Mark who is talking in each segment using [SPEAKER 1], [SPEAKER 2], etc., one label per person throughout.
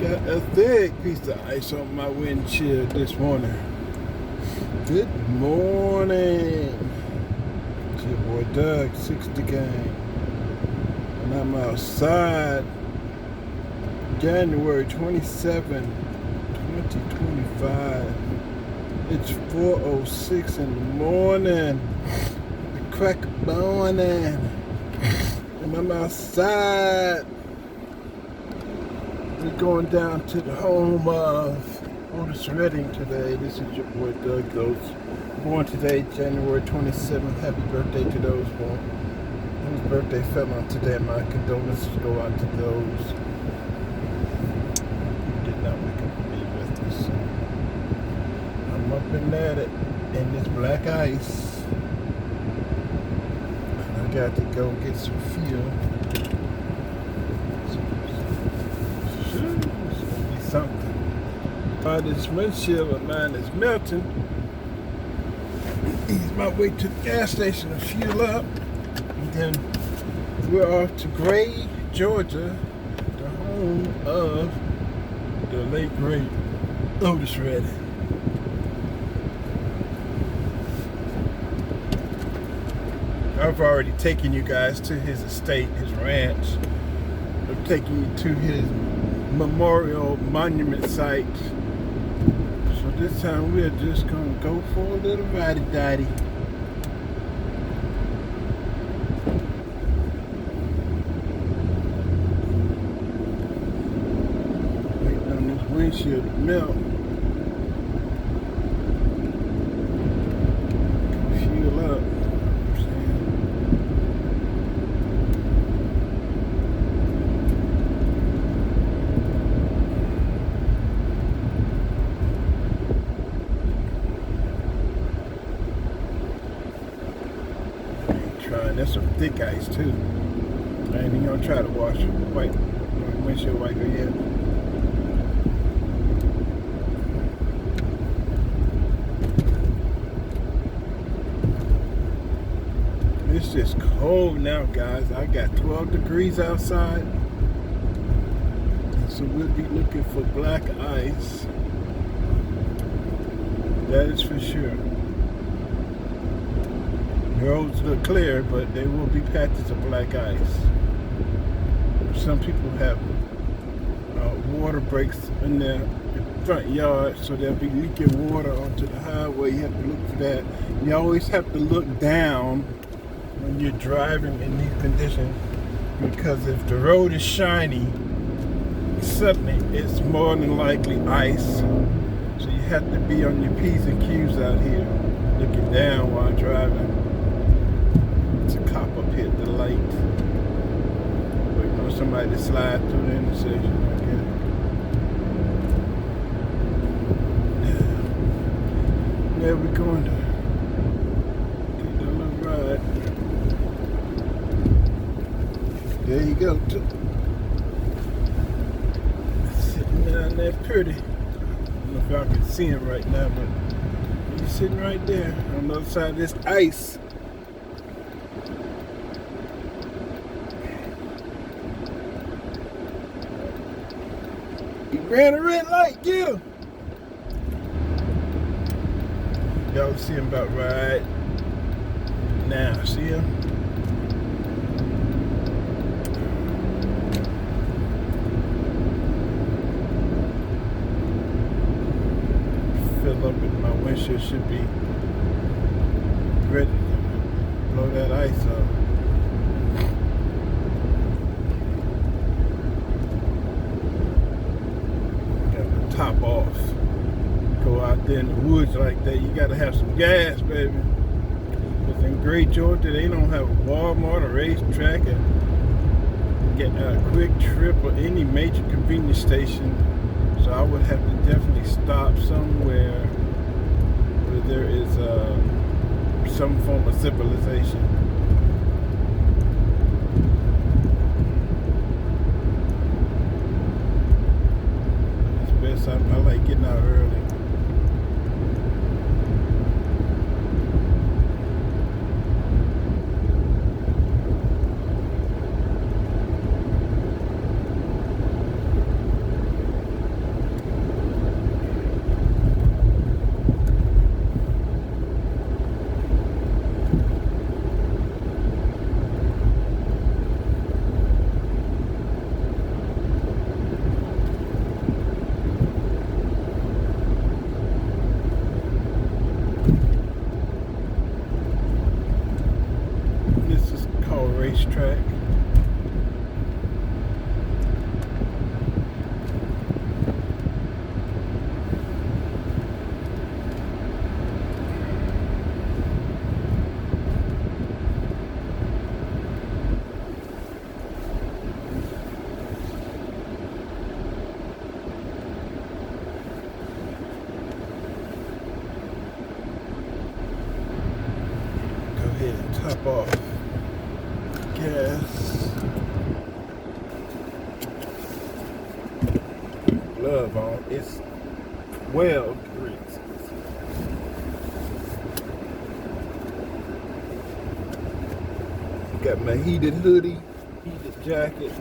[SPEAKER 1] Got a thick piece of ice on my windshield this morning. Good morning. It's your boy Doug, 60 Gang. And I'm outside January 27, 2025. It's 4:06 in the morning. The crack morning. And I'm outside. We're going down to the home of Otis Redding today. This is your boy Doug Ghost. Born today, January 27th. Happy birthday to those born whose birthday fell on today. My condolences go out to those who did not wake up to be with us. So I'm up and at it in this black ice. And I got to go get some fuel. Something. This windshield of mine is melting. Ease my way to the gas station to fuel up. And then we're off to Gray, Georgia, the home of the late great Otis Redding. I've already taken you guys to his estate, his ranch. I'm taking you to his memorial monument site. So this time we're just gonna go for a little ridey-daddy. Waiting on this windshield to melt. Fuel up. That's some thick ice too. I ain't even gonna try to wash windshield wiper yet. It's just cold now, guys. I got 12 degrees outside. So we'll be looking for black ice. That is for sure. The roads look clear, but there will be patches of black ice. Some people have water breaks in their front yard, so they'll be leaking water onto the highway. You have to look for that. You always have to look down when you're driving in these conditions, because if the road is shiny, suddenly it's more than likely ice. So you have to be on your P's and Q's out here, looking down while driving. It's a cop up here at the light. Waiting on somebody to slide through the intersection. Yeah, we're going to take that little ride. There you go. Sitting down there pretty. I don't know if y'all can see him right now, but he's sitting right there on the other side of this ice. He ran a red light, get him! Y'all see him about right now, see him? Fill up and my windshield should be ready to blow that ice off. Top off. Go out there in the woods like that, you gotta have some gas, baby. Because in Gray, Georgia, they don't have a Walmart or racetrack and get a Quick Trip or any major convenience station. So I would have to definitely stop somewhere where there is some form of civilization. I like getting out early. racetrack. Top off gas, glove on. It's well greased. Got my heated hoodie, heated jacket.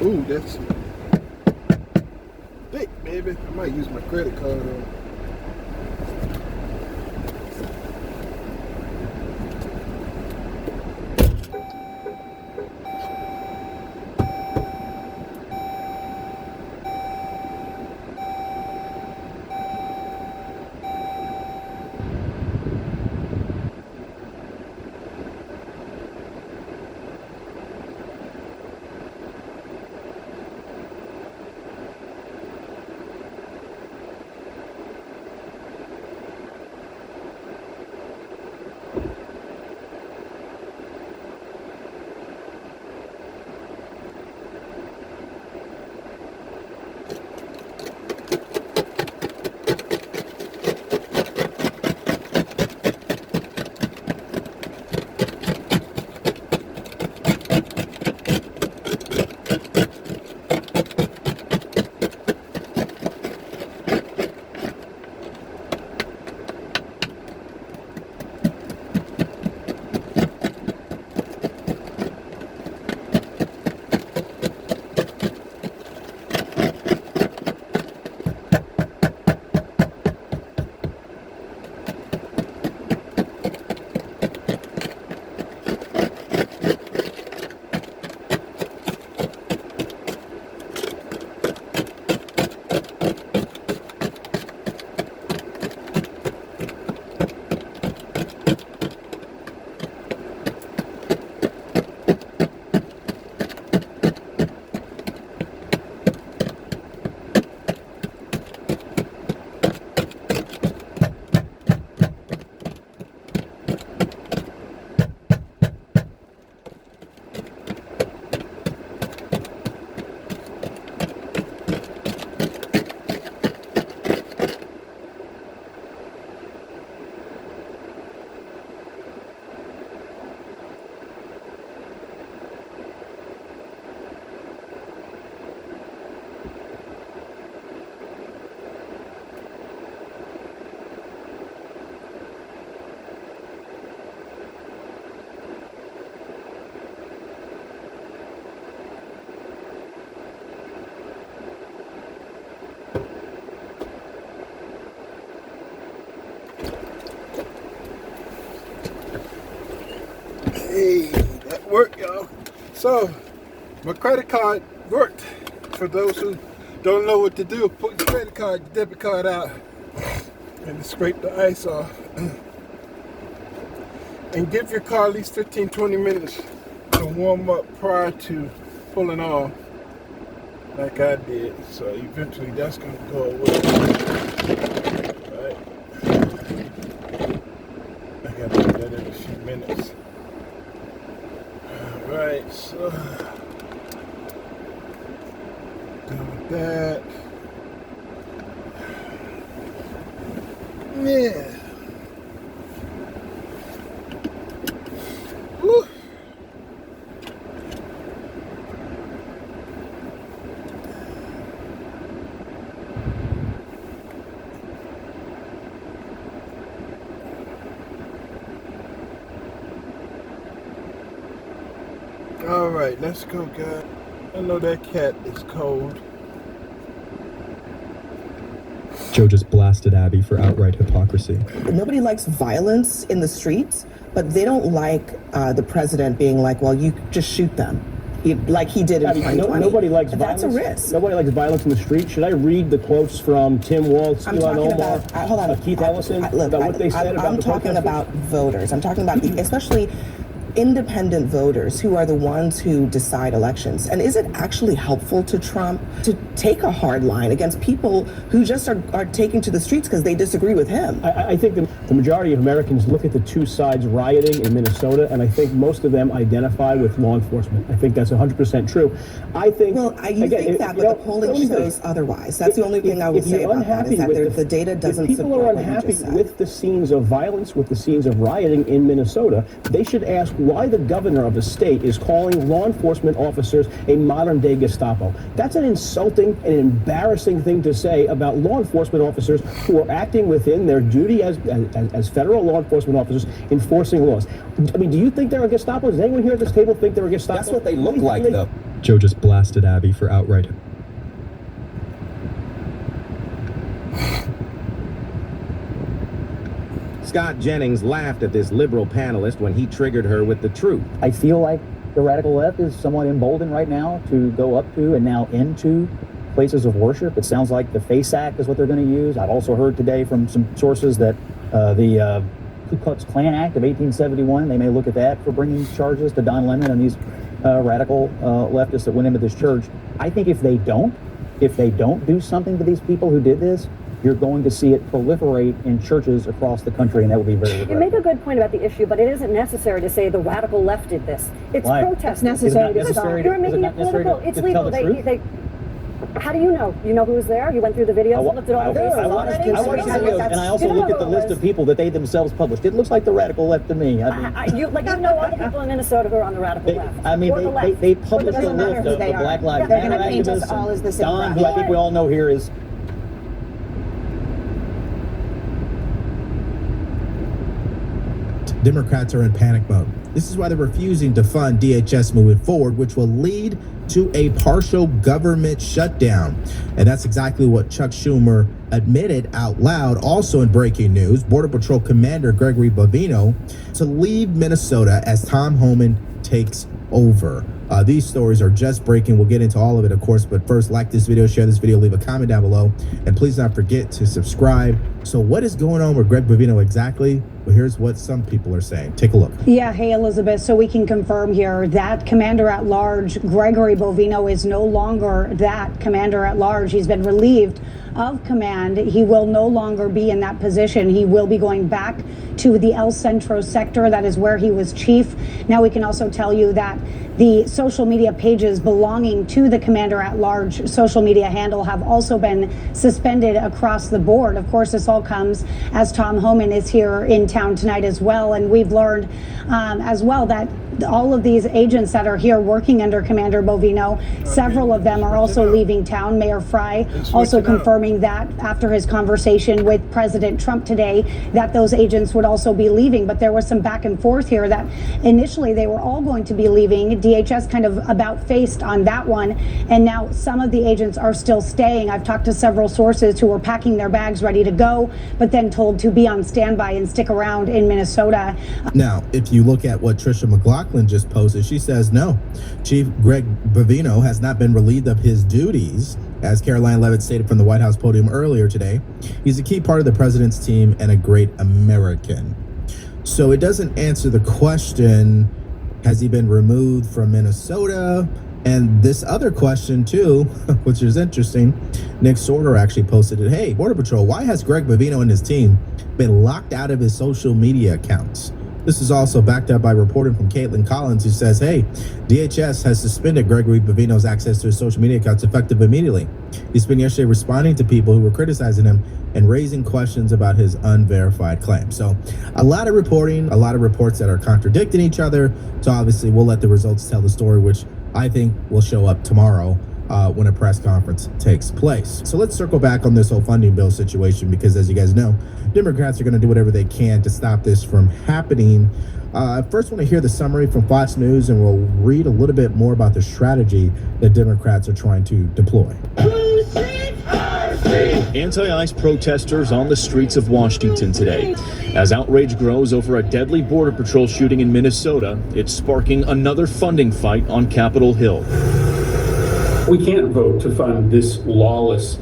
[SPEAKER 1] Ooh, that's thick, baby. I might use my credit card on. Hey, that worked, y'all. So, my credit card worked. For those who don't know what to do, put your credit card, your debit card out, and scrape the ice off. And give your car at least 15-20 minutes to warm up prior to pulling off, like I did. So eventually that's going to go away. Right. I got to do that in a few minutes. Alright, so done with that. Yeah. Woo. All right, let's go, guys. I know that cat is cold.
[SPEAKER 2] Joe just blasted Abby for outright hypocrisy.
[SPEAKER 3] Nobody likes violence in the streets, but they don't like the president being like, well, you just shoot them. like he did in 2020.
[SPEAKER 4] Nobody likes
[SPEAKER 3] That's
[SPEAKER 4] violence.
[SPEAKER 3] a risk.
[SPEAKER 4] Nobody likes violence in the street. Should I read the quotes from Tim Walz,
[SPEAKER 3] I'm
[SPEAKER 4] Elon
[SPEAKER 3] talking
[SPEAKER 4] Omar,
[SPEAKER 3] about, hold on.
[SPEAKER 4] Keith Ellison,
[SPEAKER 3] Look,
[SPEAKER 4] about what they said about
[SPEAKER 3] I'm
[SPEAKER 4] the
[SPEAKER 3] talking
[SPEAKER 4] protesters?
[SPEAKER 3] about voters. I'm talking about especially independent voters who are the ones who decide elections. And is it actually helpful to Trump to take a hard line against people who just are taking to the streets because they disagree with him?
[SPEAKER 4] I think the majority of Americans look at the two sides rioting in Minnesota, and I think most of them identify with law enforcement. I think that's 100% true. I think.
[SPEAKER 3] Well, you think that, but the polling shows otherwise. That's the only thing I would say about that, is that the data doesn't support what you just said.
[SPEAKER 4] If people are unhappy with the scenes of violence, with the scenes of rioting in Minnesota, they should ask why the governor of the state is calling law enforcement officers a modern-day Gestapo. That's an insulting and embarrassing thing to say about law enforcement officers who are acting within their duty as federal law enforcement officers enforcing laws. I mean, do you think they're a Gestapo? Does anyone here at this table think they're a Gestapo?
[SPEAKER 5] That's what they look like, though.
[SPEAKER 2] Joe just blasted Abby for outright.
[SPEAKER 5] Scott Jennings laughed at this liberal panelist when he triggered her with the truth.
[SPEAKER 6] I feel like the radical left is somewhat emboldened right now to go up to and now into places of worship. It sounds like the FACE Act is what they're going to use. I've also heard today from some sources that the Ku Klux Klan Act of 1871, they may look at that for bringing charges to Don Lemon and these radical leftists that went into this church. I think if they don't do something to these people who did this, you're going to see it proliferate in churches across the country, and that will be very regrettable.
[SPEAKER 7] You make a good point about the issue, but it isn't necessary to say the radical left did this. It's
[SPEAKER 6] Why?
[SPEAKER 7] protest.
[SPEAKER 6] It's necessary to stop.
[SPEAKER 7] You're making it political. It's legal. How do you know? You know who was there? You went through the videos and looked at all the faces already?
[SPEAKER 6] I watched the videos, and I also looked at the list of people that they themselves published. It looks like the radical left to me. I mean,
[SPEAKER 7] you know all the people in Minnesota who are on the radical left.
[SPEAKER 6] I mean, they published a
[SPEAKER 3] doesn't matter
[SPEAKER 6] list
[SPEAKER 3] who
[SPEAKER 6] of the
[SPEAKER 3] they are.
[SPEAKER 6] Black Lives
[SPEAKER 3] They're
[SPEAKER 6] Matter
[SPEAKER 3] gonna paint us
[SPEAKER 6] activists.
[SPEAKER 3] all as the same
[SPEAKER 6] Don,
[SPEAKER 3] crowd.
[SPEAKER 6] who I think we all know here is.
[SPEAKER 8] Democrats are in panic mode. This is why they're refusing to fund DHS moving forward, which will lead to a partial government shutdown. And that's exactly what Chuck Schumer admitted out loud. Also in breaking news, Border Patrol Commander Gregory Bovino to leave Minnesota as Tom Homan takes over. These stories are just breaking. We'll get into all of it, of course, but first, like this video, share this video, leave a comment down below, and please don't forget to subscribe. So what is going on with Greg Bovino exactly? Well, here's what some people are saying. Take a look.
[SPEAKER 9] Yeah, hey, Elizabeth. So we can confirm here that Commander-at-Large Gregory Bovino is no longer that Commander-at-Large. He's been relieved of command. He will no longer be in that position. He will be going back to the El Centro sector. That is where he was chief. Now we can also tell you that the social media pages belonging to the Commander-at-Large social media handle have also been suspended across the board. Of course, this all comes as Tom Homan is here in town tonight as well. And we've learned as well that all of these agents that are here working under Commander Bovino, several of them are also leaving town. Mayor Fry also confirming that after his conversation with President Trump today, that those agents would also be leaving. But there was some back and forth here that initially they were all going to be leaving. DHS kind of about faced on that one. And now some of the agents are still staying. I've talked to several sources who were packing their bags ready to go, but then told to be on standby and stick around in Minnesota.
[SPEAKER 8] Now, if you look at what Tricia McLaughlin just posted, she says no. Chief Greg Bovino has not been relieved of his duties. As Caroline Levitt stated from the White House podium earlier today, he's a key part of the president's team and a great American. So it doesn't answer the question, has he been removed from Minnesota? And this other question too, which is interesting, Nick Sorter actually posted it. Hey, Border Patrol, why has Greg Bovino and his team been locked out of his social media accounts? This is also backed up by reporting from Caitlin Collins, who says, hey, DHS has suspended Gregory Bovino's access to his social media accounts effective immediately. He spent yesterday responding to people who were criticizing him and raising questions about his unverified claims. So a lot of reporting, a lot of reports that are contradicting each other. So obviously we'll let the results tell the story, which I think will show up tomorrow when a press conference takes place. So let's circle back on this whole funding bill situation, because as you guys know, Democrats are going to do whatever they can to stop this from happening. I first want to hear the summary from Fox News, and we'll read a little bit more about the strategy that Democrats are trying to deploy.
[SPEAKER 10] Who seats are Anti-ICE protesters on the streets of Washington today. As outrage grows over a deadly Border Patrol shooting in Minnesota, it's sparking another funding fight on Capitol Hill.
[SPEAKER 11] We can't vote to fund this lawless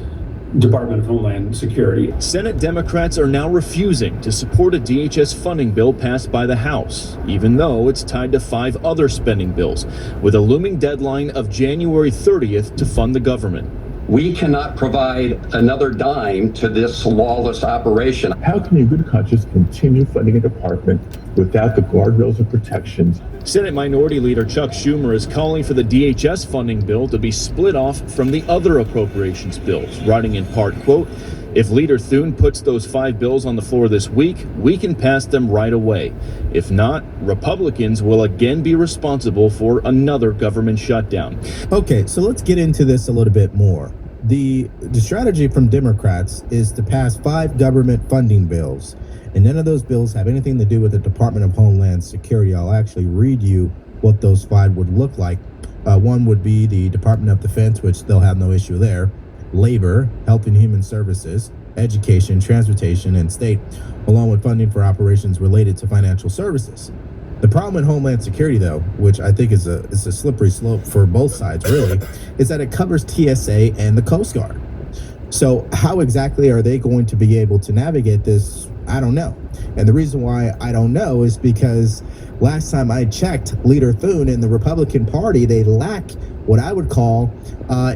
[SPEAKER 11] Department of Homeland Security.
[SPEAKER 10] Senate Democrats are now refusing to support a DHS funding bill passed by the House, even though it's tied to 5 other spending bills, with a looming deadline of January 30th to fund the government.
[SPEAKER 12] We cannot provide another dime to this lawless operation.
[SPEAKER 13] How can you, in good conscience, continue funding a department without the guardrails and protections?
[SPEAKER 10] Senate Minority Leader Chuck Schumer is calling for the DHS funding bill to be split off from the other appropriations bills, writing in part, quote, "If Leader Thune puts those 5 bills on the floor this week, we can pass them right away. If not, Republicans will again be responsible for another government shutdown."
[SPEAKER 8] Okay, so let's get into this a little bit more. The strategy from Democrats is to pass 5 government funding bills, and none of those bills have anything to do with the Department of Homeland Security. I'll actually read you what those 5 would look like. One would be the Department of Defense, which they'll have no issue there. Labor, Health and Human Services, Education, Transportation, and State, along with funding for operations related to financial services. The problem with Homeland Security, though, which I think is a slippery slope for both sides, really, is that it covers TSA and the Coast Guard. So how exactly are they going to be able to navigate this? I don't know. And the reason why I don't know is because last time I checked, Leader Thune and the Republican Party, they lack what I would call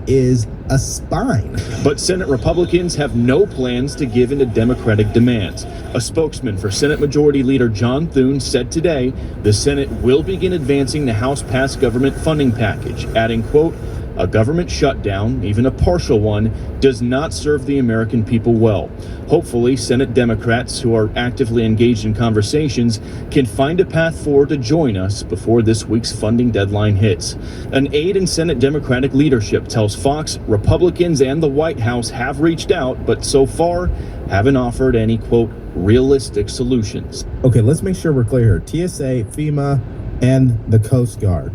[SPEAKER 8] is a spine.
[SPEAKER 10] But Senate Republicans have no plans to give in to Democratic demands. A spokesman for Senate Majority Leader John Thune said today the Senate will begin advancing the House-passed government funding package, adding, quote, "A government shutdown, even a partial one, does not serve the American people well. Hopefully, Senate Democrats who are actively engaged in conversations can find a path forward to join us before this week's funding deadline hits." An aide in Senate Democratic leadership tells Fox Republicans and the White House have reached out, but so far haven't offered any, quote, realistic solutions.
[SPEAKER 8] Okay, let's make sure we're clear here. TSA, FEMA, and the Coast Guard.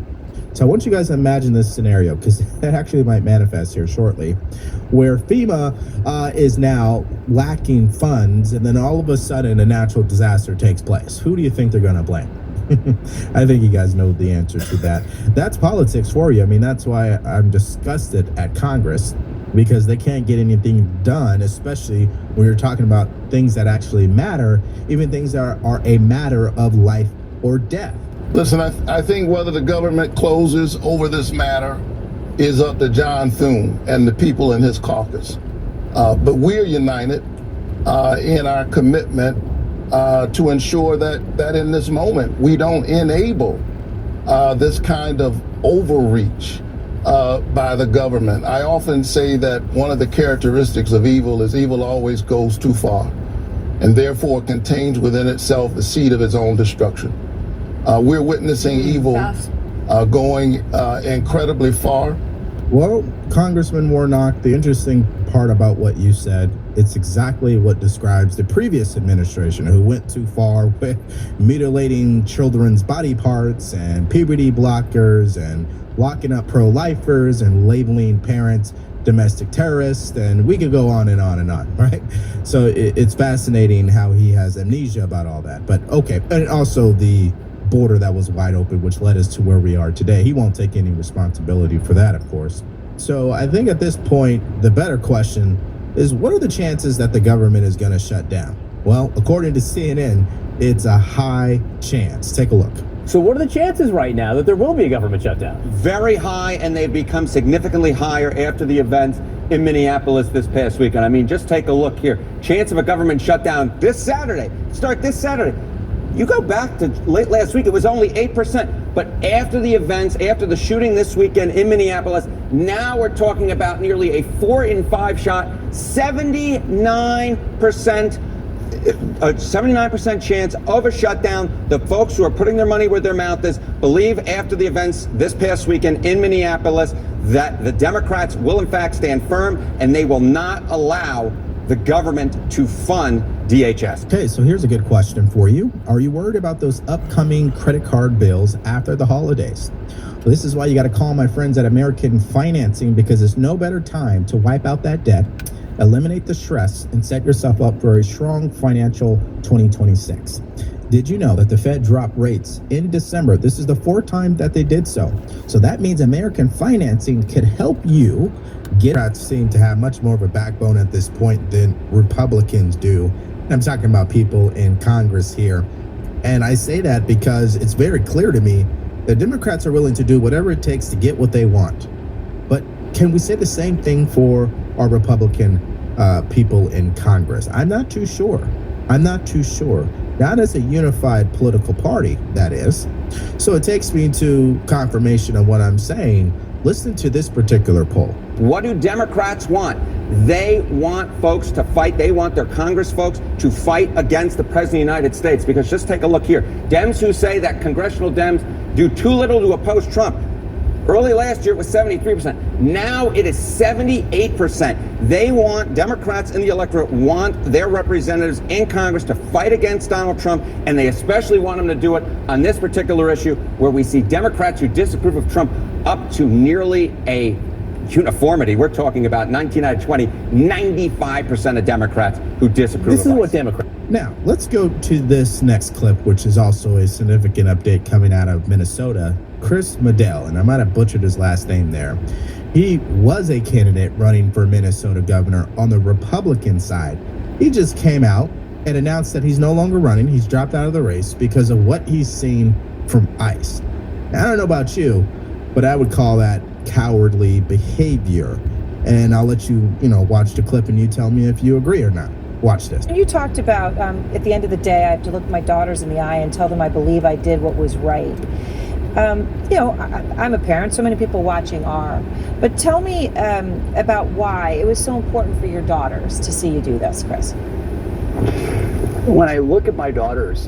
[SPEAKER 8] So I want you guys to imagine this scenario, because that actually might manifest here shortly, where FEMA is now lacking funds, and then all of a sudden a natural disaster takes place. Who do you think they're going to blame? I think you guys know the answer to that. That's politics for you. I mean, that's why I'm disgusted at Congress, because they can't get anything done, especially when you're talking about things that actually matter, even things that are a matter of life or death.
[SPEAKER 14] Listen, I think whether the government closes over this matter is up to John Thune and the people in his caucus. But we're united in our commitment to ensure that in this moment we don't enable this kind of overreach by the government. I often say that one of the characteristics of evil is evil always goes too far, and therefore contains within itself the seed of its own destruction. We're witnessing evil going incredibly far.
[SPEAKER 8] Well, Congressman Warnock, the interesting part about what you said, it's exactly what describes the previous administration, who went too far with mutilating children's body parts and puberty blockers and locking up pro-lifers and labeling parents domestic terrorists, and we could go on and on and on, right? So it's fascinating how he has amnesia about all that. But okay, and also the border that was wide open, which led us to where we are today. He won't take any responsibility for that, of course. So I think at this point, the better question is, what are the chances that the government is going to shut down? Well, according to CNN, it's a high chance. Take a look.
[SPEAKER 15] So what are the chances right now that there will be a government shutdown?
[SPEAKER 16] Very high, and they've become significantly higher after the events in Minneapolis this past weekend. I mean, just take a look here. Chance of a government shutdown this Saturday. Start this Saturday. You go back to late last week, it was only 8%. But after the events, after the shooting this weekend in Minneapolis, now we're talking about nearly a 4 in 5 shot, 79% chance of a shutdown. The folks who are putting their money where their mouth is believe after the events this past weekend in Minneapolis that the Democrats will in fact stand firm and they will not allow the government to fund DHS.
[SPEAKER 8] Okay, so here's a good question for you. Are you worried about those upcoming credit card bills after the holidays? Well, this is why you got to call my friends at American Financing, because there's no better time to wipe out that debt eliminate the stress, and set yourself up for a strong financial 2026. Did you know that the Fed dropped rates in December? This is the fourth time that they did so. So that means American financing could help you get. Democrats seem to have much more of a backbone at this point than Republicans do. I'm talking about people in Congress here. And I say that because it's very clear to me that Democrats are willing to do whatever it takes to get what they want. But can we say the same thing for our Republican people in Congress? I'm not too sure. Not as a unified political party, that is. So it takes me to confirmation of what I'm saying. Listen to this particular poll.
[SPEAKER 16] What do Democrats want? They want folks to fight. They want their Congress folks to fight against the President of the United States. Because just take a look here. Dems who say that congressional Dems do too little to oppose Trump. Early last year, it was 73%. Now it is 78%. They want, Democrats in the electorate want their representatives in Congress to fight against Donald Trump, and they especially want them to do it on this particular issue where we see Democrats who disapprove of Trump up to nearly a uniformity. We're talking about 19 out of 20, 95% of Democrats who disapprove
[SPEAKER 15] This is what Democrats.
[SPEAKER 8] Now, let's go to this next clip, which is also a significant update coming out of Minnesota. Chris Medell, and I might have butchered his last name there. He was a candidate running for Minnesota governor on the Republican side. He just came out and announced that he's no longer running. He's dropped out of the race because of what he's seen from ICE. Now, I don't know about you, but I would call that cowardly behavior. And I'll let you, watch the clip and you tell me if you agree or not. Watch this.
[SPEAKER 17] You talked about, at the end of the day, I have to look my daughters in the eye and tell them I believe I did what was right. I'm a parent, so many people watching are. But tell me about why it was so important for your daughters to see you do this, Chris.
[SPEAKER 6] When I look at my daughters,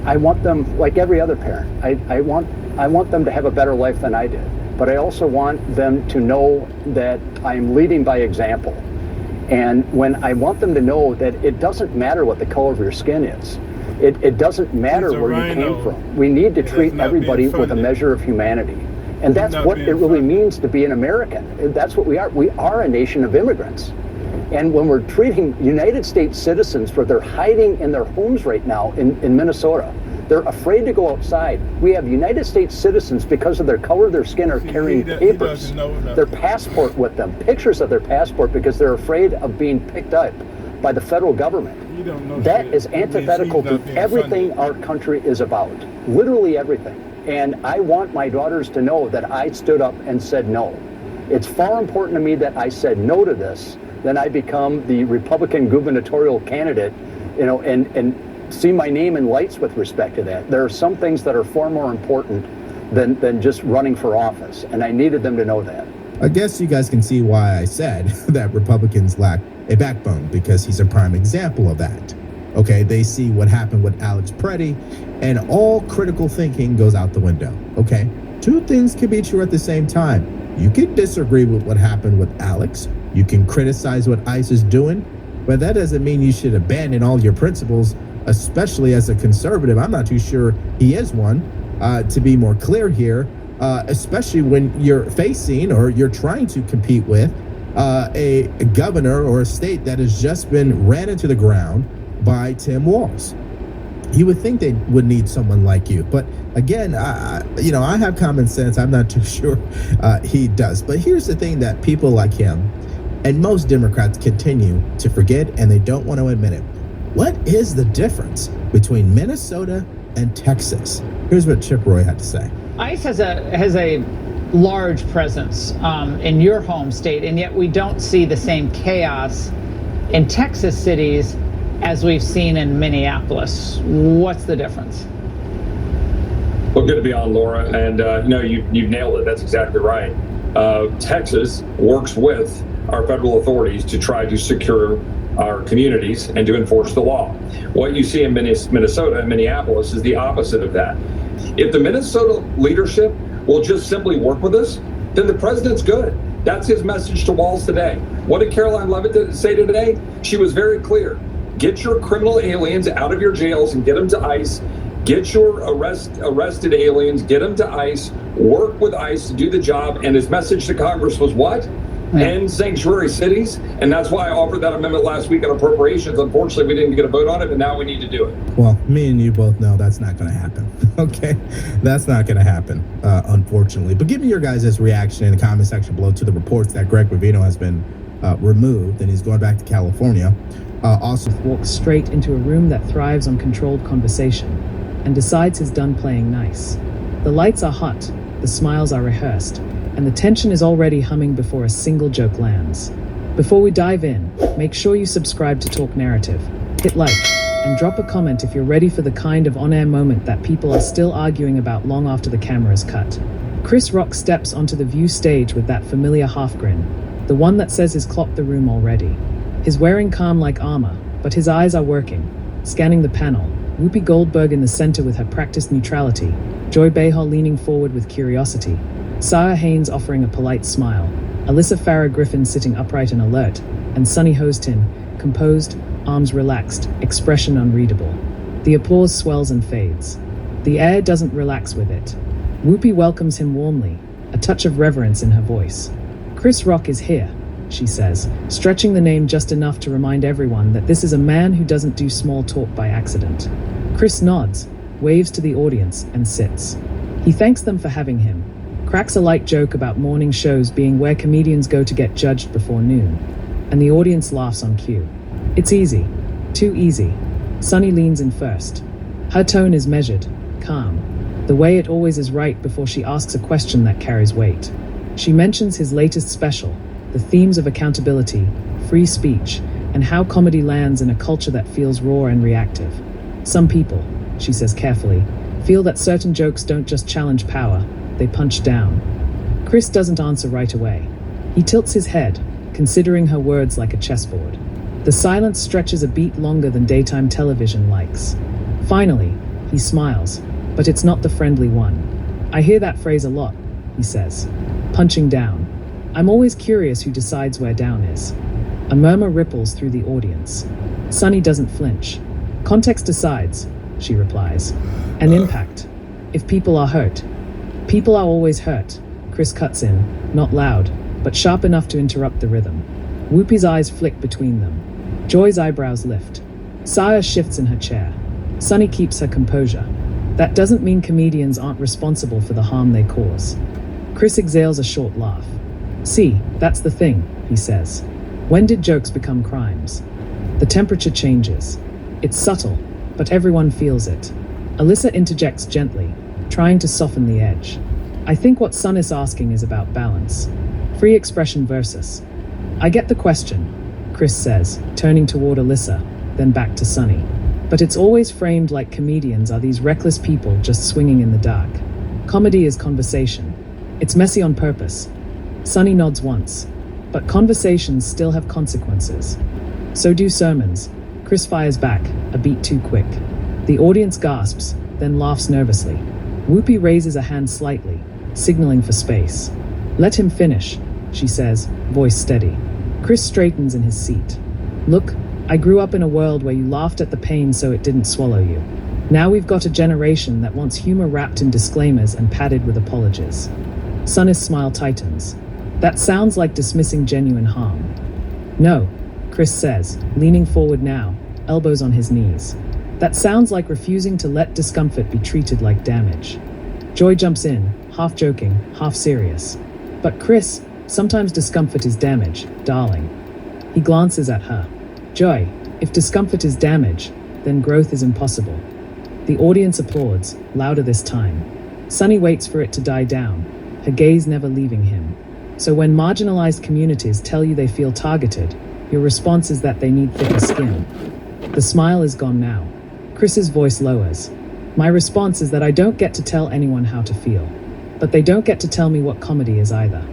[SPEAKER 6] I want them, like every other parent, I want them to have a better life than I did. But I also want them to know that I'm leading by example. And when I want them to know that it doesn't matter what the color of your skin is. It doesn't matter where you came from. We need to treat everybody with a measure of humanity. And that's what it really means to be an American. That's what we are. We are a nation of immigrants. And when we're treating United States citizens for they're hiding in their homes right now in Minnesota, they're afraid to go outside. We have United States citizens because of their color of their skin are carrying papers, their passport with them, pictures of their passport because they're afraid of being picked up by the federal government. That is antithetical to everything our country is about, literally everything. And I want my daughters to know that I stood up and said no. It's far important to me that I said no to this than I become the Republican gubernatorial candidate, and see my name in lights with respect to that. There are some things that are far more important than just running for office, and I needed them to know that.
[SPEAKER 8] I guess you guys can see why I said that Republicans lack a backbone, because he's a prime example of that. Okay, they see what happened with Alex Preddy, and all critical thinking goes out the window. Okay, two things can be true at the same time. You can disagree with what happened with Alex. You can criticize what ICE is doing, but that doesn't mean you should abandon all your principles, especially as a conservative. I'm not too sure he is one, to be more clear here, especially when you're facing or you're trying to compete with a governor or a state that has just been ran into the ground by Tim Walz. You would think they would need someone like you, but again, I have common sense. I'm not too sure he does. But here's the thing that people like him and most Democrats continue to forget, and they don't want to admit it. What is the difference between Minnesota and Texas? Here's what Chip Roy had to say.
[SPEAKER 18] ICE has a large presence in your home state, and yet we don't see the same chaos in Texas cities as we've seen in Minneapolis. What's the difference?
[SPEAKER 11] Well, good to be on, Laura. And, you've nailed it. That's exactly right. Texas works with our federal authorities to try to secure our communities and to enforce the law. What you see in Minnesota and Minneapolis is the opposite of that. If the Minnesota leadership will just simply work with us, then the president's good. That's his message to Walz today. What did Caroline Leavitt say today? She was very clear. Get your criminal aliens out of your jails and get them to ICE. Get your arrested aliens, get them to ICE, work with ICE to do the job. And his message to Congress was what? and sanctuary cities. And that's why I offered that amendment last week on appropriations. Unfortunately, we didn't get a vote on it, but now we need to do it.
[SPEAKER 8] Well, me and you both know that's not going to happen. Okay, that's not going to happen, unfortunately. But give me your guys' reaction in the comment section below to the reports that Greg Bovino has been removed and he's going back to California. Also,
[SPEAKER 19] walks straight into a room that thrives on controlled conversation and decides he's done playing nice. The lights are hot, the smiles are rehearsed, and the tension is already humming before a single joke lands. Before we dive in, make sure you subscribe to Talk Narrative, hit like, and drop a comment if you're ready for the kind of on-air moment that people are still arguing about long after the camera is cut. Chris Rock steps onto the View stage with that familiar half grin, the one that says he's clocked the room already. He's wearing calm like armor, but his eyes are working, scanning the panel. Whoopi Goldberg in the center with her practiced neutrality, Joy Behar leaning forward with curiosity, Sarah Haynes offering a polite smile, Alyssa Farah Griffin sitting upright and alert, and Sunny Hostin, composed, arms relaxed, expression unreadable. The applause swells and fades. The air doesn't relax with it. Whoopi welcomes him warmly, a touch of reverence in her voice. Chris Rock is here, she says, stretching the name just enough to remind everyone that this is a man who doesn't do small talk by accident. Chris nods, waves to the audience, and sits. He thanks them for having him, cracks a light joke about morning shows being where comedians go to get judged before noon, and the audience laughs on cue. It's easy. Too easy. Sunny leans in first. Her tone is measured, calm, the way it always is right before she asks a question that carries weight. She mentions his latest special, the themes of accountability, free speech, and how comedy lands in a culture that feels raw and reactive. Some people, she says carefully, feel that certain jokes don't just challenge power, they punch down. Chris doesn't answer right away. He tilts his head, considering her words like a chessboard. The silence stretches a beat longer than daytime television likes. Finally, he smiles, but it's not the friendly one. I hear that phrase a lot, he says. Punching down. I'm always curious who decides where down is. A murmur ripples through the audience. Sunny doesn't flinch. Context decides, she replies. An impact. If people are hurt. People are always hurt. Chris cuts in, not loud, but sharp enough to interrupt the rhythm. Whoopi's eyes flick between them. Joy's eyebrows lift. Saya shifts in her chair. Sunny keeps her composure. That doesn't mean comedians aren't responsible for the harm they cause. Chris exhales a short laugh. See, that's the thing, he says. When did jokes become crimes? The temperature changes. It's subtle, but everyone feels it. Alyssa interjects gently, trying to soften the edge. I think what Sun is asking is about balance. Free expression versus. I get the question, Chris says, turning toward Alyssa, then back to Sunny. But it's always framed like comedians are these reckless people just swinging in the dark. Comedy is conversation. It's messy on purpose. Sunny nods once, but conversations still have consequences. So do sermons. Chris fires back, a beat too quick. The audience gasps, then laughs nervously. Whoopi raises a hand slightly, signaling for space. Let him finish, she says, voice steady. Chris straightens in his seat. Look, I grew up in a world where you laughed at the pain so it didn't swallow you. Now we've got a generation that wants humor wrapped in disclaimers and padded with apologies. Sunny's smile tightens. That sounds like dismissing genuine harm. No, Chris says, leaning forward now, elbows on his knees. That sounds like refusing to let discomfort be treated like damage. Joy jumps in, half joking, half serious. But Chris, sometimes discomfort is damage, darling. He glances at her. Joy, if discomfort is damage, then growth is impossible. The audience applauds, louder this time. Sunny waits for it to die down, her gaze never leaving him. So when marginalized communities tell you they feel targeted, your response is that they need thicker skin. The smile is gone now. Chris's voice lowers. My response is that I don't get to tell anyone how to feel, but they don't get to tell me what comedy is either.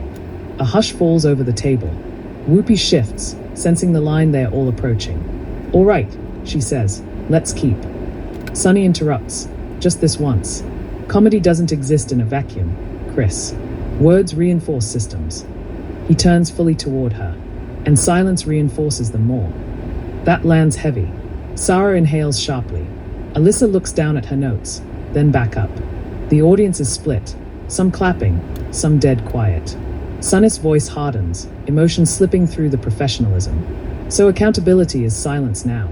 [SPEAKER 19] A hush falls over the table. Whoopi shifts, sensing the line they are all approaching. All right, she says, let's keep. Sunny interrupts. Just this once. Comedy doesn't exist in a vacuum, Chris. Words reinforce systems. He turns fully toward her, and silence reinforces them more. That lands heavy. Sarah inhales sharply. Alyssa looks down at her notes, then back up. The audience is split, some clapping, some dead quiet. Sunnis' voice hardens, emotion slipping through the professionalism. So accountability is silence now.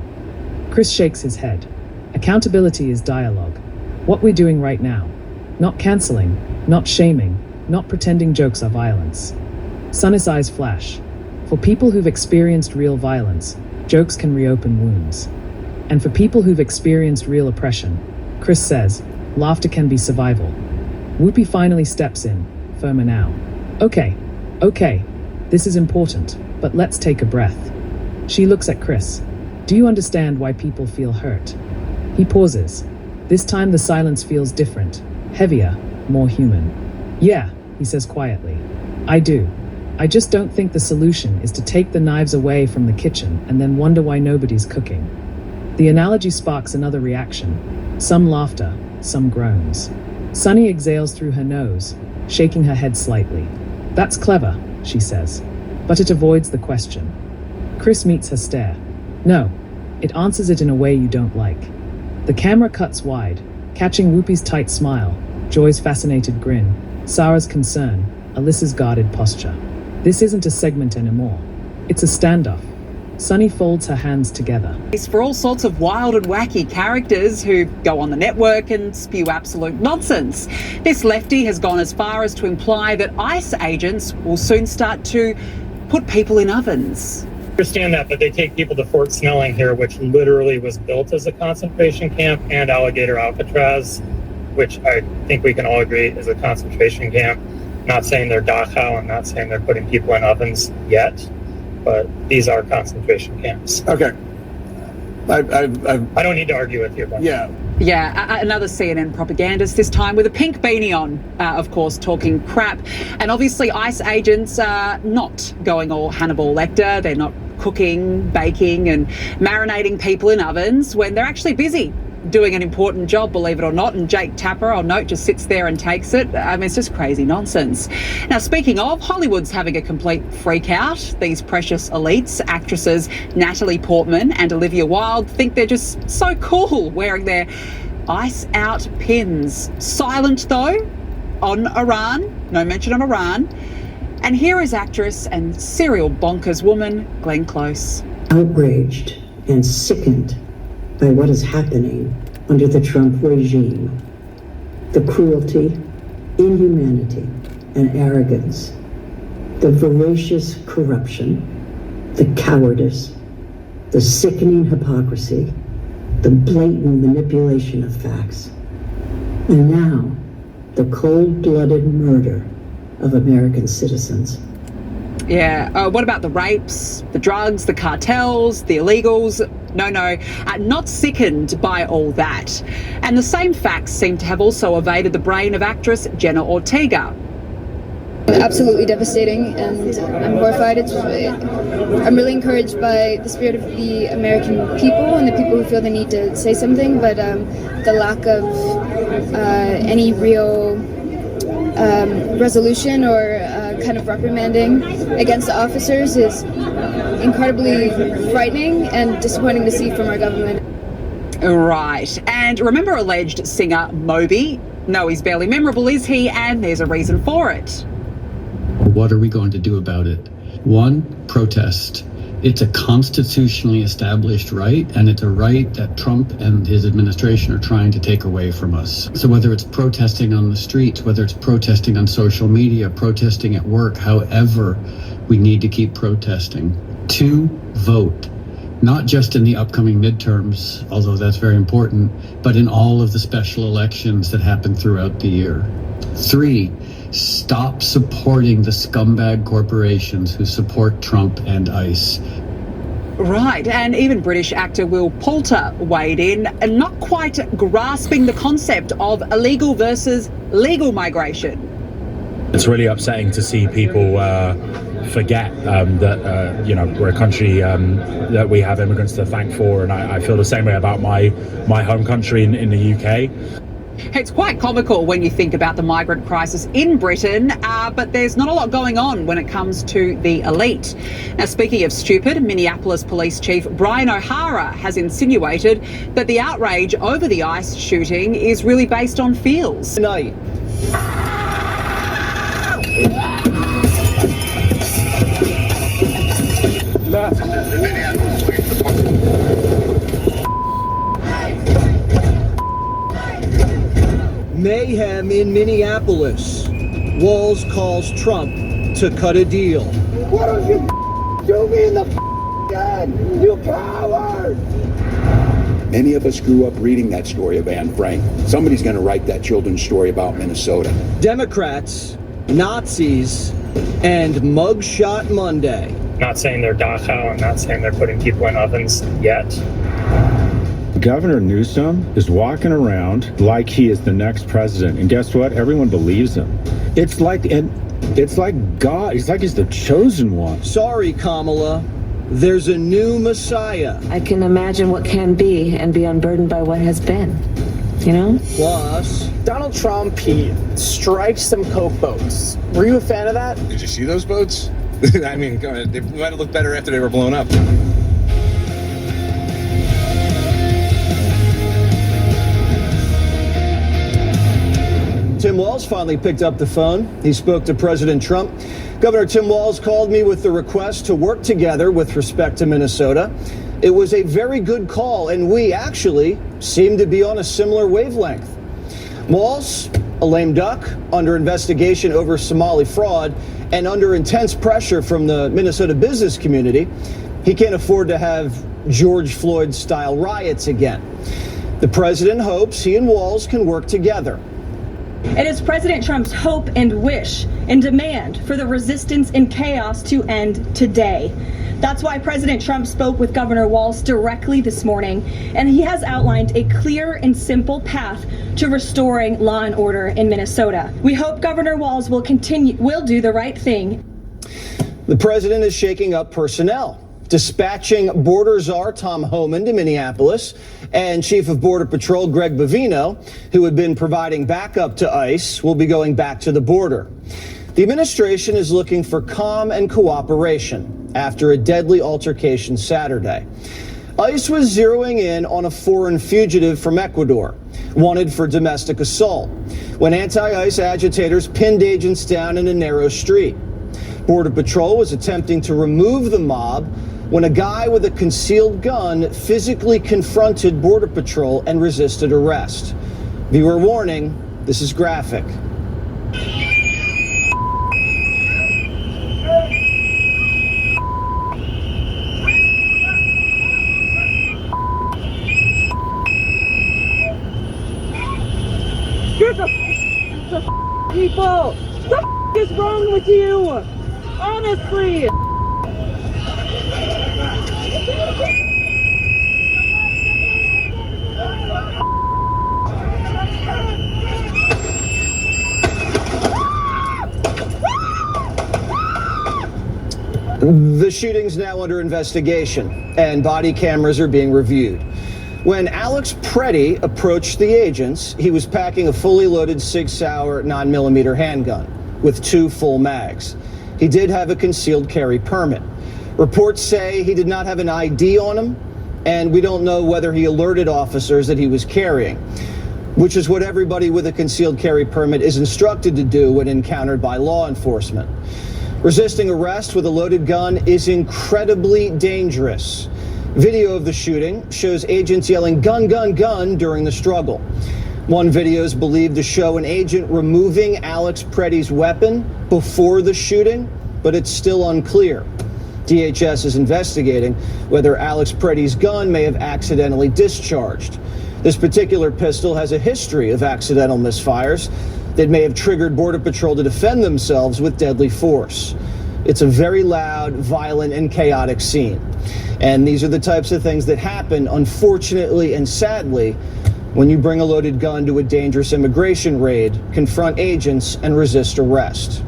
[SPEAKER 19] Chris shakes his head. Accountability is dialogue. What we're doing right now. Not canceling, not shaming, not pretending jokes are violence. Sunnis' eyes flash. For people who've experienced real violence, jokes can reopen wounds. And for people who've experienced real oppression, Chris says, laughter can be survival. Whoopi finally steps in, firmer now. Okay, this is important, but let's take a breath. She looks at Chris. Do you understand why people feel hurt? He pauses. This time the silence feels different, heavier, more human. Yeah, he says quietly. I do. I just don't think the solution is to take the knives away from the kitchen and then wonder why nobody's cooking. The analogy sparks another reaction. Some laughter, some groans. Sunny exhales through her nose, shaking her head slightly. That's clever, she says, but it avoids the question. Chris meets her stare. No, it answers it in a way you don't like. The camera cuts wide, catching Whoopi's tight smile, Joy's fascinated grin, Sarah's concern, Alyssa's guarded posture. This isn't a segment anymore. It's a standoff. Sunny folds her hands together.
[SPEAKER 20] It's for all sorts of wild and wacky characters who go on the network and spew absolute nonsense. This lefty has gone as far as to imply that ICE agents will soon start to put people in ovens.
[SPEAKER 21] I understand that, but they take people to Fort Snelling here, which literally was built as a concentration camp, and Alligator Alcatraz, which I think we can all agree is a concentration camp. Not saying they're Dachau, I'm not saying they're putting people in ovens yet, but these are concentration camps.
[SPEAKER 16] Okay.
[SPEAKER 21] I don't need to argue with you about that.
[SPEAKER 20] Yeah, another CNN propagandist, this time with a pink beanie on, of course, talking crap. And obviously ICE agents are not going all Hannibal Lecter. They're not cooking, baking and marinating people in ovens when they're actually busy doing an important job, believe it or not. And Jake Tapper, I'll note, just sits there and takes it. I mean, it's just crazy nonsense. Now, speaking of, Hollywood's having a complete freak out. These precious elites, actresses Natalie Portman and Olivia Wilde, think they're just so cool wearing their ice out pins. Silent, though, on Iran. No mention of Iran. And here is actress and serial bonkers woman, Glenn Close.
[SPEAKER 22] Outraged and sickened by what is happening under the Trump regime. The cruelty, inhumanity, and arrogance, the voracious corruption, the cowardice, the sickening hypocrisy, the blatant manipulation of facts, and now the cold-blooded murder of American citizens.
[SPEAKER 20] Yeah, what about the rapes, the drugs, the cartels, the illegals? No, not sickened by all that. And the same facts seem to have also evaded the brain of actress Jenna Ortega.
[SPEAKER 23] Absolutely devastating, and I'm horrified. I'm really encouraged by the spirit of the American people and the people who feel the need to say something, but the lack of any real resolution or kind of reprimanding against the officers is incredibly frightening and disappointing to see from our government.
[SPEAKER 20] Right, and remember alleged singer Moby? No, he's barely memorable, is he? And there's a reason for it.
[SPEAKER 24] What are we going to do about it? One, protest. It's a constitutionally established right, and it's a right that Trump and his administration are trying to take away from us. So whether it's protesting on the streets, whether it's protesting on social media, protesting at work, however, we need to keep protesting. Two, vote. Not just in the upcoming midterms, although that's very important, but in all of the special elections that happen throughout the year. Three, stop supporting the scumbag corporations who support Trump and ICE.
[SPEAKER 20] Right, and even British actor Will Poulter weighed in, and not quite grasping the concept of illegal versus legal migration.
[SPEAKER 25] It's really upsetting to see people forget that we're a country that we have immigrants to thank for, and I feel the same way about my home country in the UK.
[SPEAKER 20] It's quite comical when you think about the migrant crisis in Britain, but there's not a lot going on when it comes to the elite. Now, speaking of stupid, Minneapolis Police Chief Brian O'Hara has insinuated that the outrage over the ICE shooting is really based on feels.
[SPEAKER 26] Tonight.
[SPEAKER 1] Mayhem in Minneapolis. Walz calls Trump to cut a deal.
[SPEAKER 2] Why don't you do me in the head, you coward?
[SPEAKER 4] Many of us grew up reading that story of Anne Frank. Somebody's going to write that children's story about Minnesota.
[SPEAKER 1] Democrats, Nazis, and Mugshot Monday.
[SPEAKER 21] Not saying they're Dachau. I'm not saying they're putting people in ovens yet.
[SPEAKER 25] Governor Newsom is walking around like he is the next president, and guess what? Everyone believes him. It's like God. It's like he's the chosen one.
[SPEAKER 1] Sorry, Kamala. There's a new Messiah.
[SPEAKER 5] I can imagine what can be and be unburdened by what has been, you know?
[SPEAKER 1] Plus,
[SPEAKER 7] Donald Trump, he strikes some Coke boats. Were you a fan of that?
[SPEAKER 26] Did you see those boats? I mean, they might have looked better after they were blown up.
[SPEAKER 1] Tim Walz finally picked up the phone. He spoke to President Trump. Governor Tim Walz called me with the request to work together with respect to Minnesota. It was a very good call, and we actually seem to be on a similar wavelength. Walz, a lame duck, under investigation over Somali fraud and under intense pressure from the Minnesota business community. He can't afford to have George Floyd-style riots again. The president hopes he and Walz can work together.
[SPEAKER 27] It is President Trump's hope and wish and demand for the resistance and chaos to end today. That's why President Trump spoke with Governor Walz directly this morning, and he has outlined a clear and simple path to restoring law and order in Minnesota. We hope Governor Walz will do the right thing.
[SPEAKER 1] The president is shaking up personnel, dispatching Border Czar Tom Homan to Minneapolis and Chief of Border Patrol Greg Bovino, who had been providing backup to ICE, will be going back to the border. The administration is looking for calm and cooperation after a deadly altercation Saturday. ICE was zeroing in on a foreign fugitive from Ecuador, wanted for domestic assault, when anti-ICE agitators pinned agents down in a narrow street. Border Patrol was attempting to remove the mob when a guy with a concealed gun physically confronted Border Patrol and resisted arrest. Viewer warning, this is graphic.
[SPEAKER 2] Get the people! What the is wrong with you? Honestly!
[SPEAKER 1] The shooting's now under investigation, and body cameras are being reviewed. When Alex Preddy approached the agents, he was packing a fully loaded Sig Sauer 9mm handgun with 2 full mags. He did have a concealed carry permit. Reports say he did not have an ID on him, and we don't know whether he alerted officers that he was carrying, which is what everybody with a concealed carry permit is instructed to do when encountered by law enforcement. Resisting arrest with a loaded gun is incredibly dangerous. Video of the shooting shows agents yelling "gun, gun, gun" during the struggle. One video is believed to show an agent removing Alex Preddy's weapon before the shooting, but it's still unclear. DHS is investigating whether Alex Preddy's gun may have accidentally discharged. This particular pistol has a history of accidental misfires that may have triggered Border Patrol to defend themselves with deadly force. It's a very loud, violent, and chaotic scene. And these are the types of things that happen, unfortunately and sadly, when you bring a loaded gun to a dangerous immigration raid, confront agents, and resist arrest.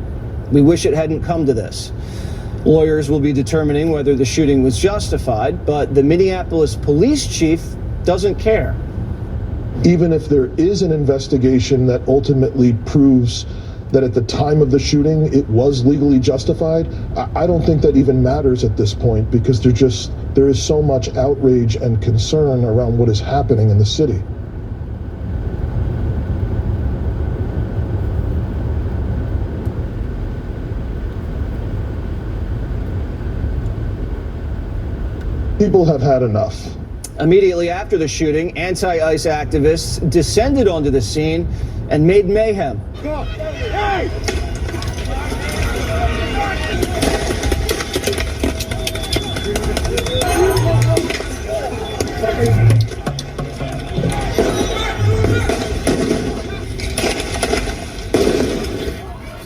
[SPEAKER 1] We wish it hadn't come to this. Lawyers will be determining whether the shooting was justified, but the Minneapolis police chief doesn't care.
[SPEAKER 28] Even if there is an investigation that ultimately proves that at the time of the shooting it was legally justified, I don't think that even matters at this point, because there is so much outrage and concern around what is happening in the city. People have had enough.
[SPEAKER 1] Immediately after the shooting, anti-ICE activists descended onto the scene and made mayhem.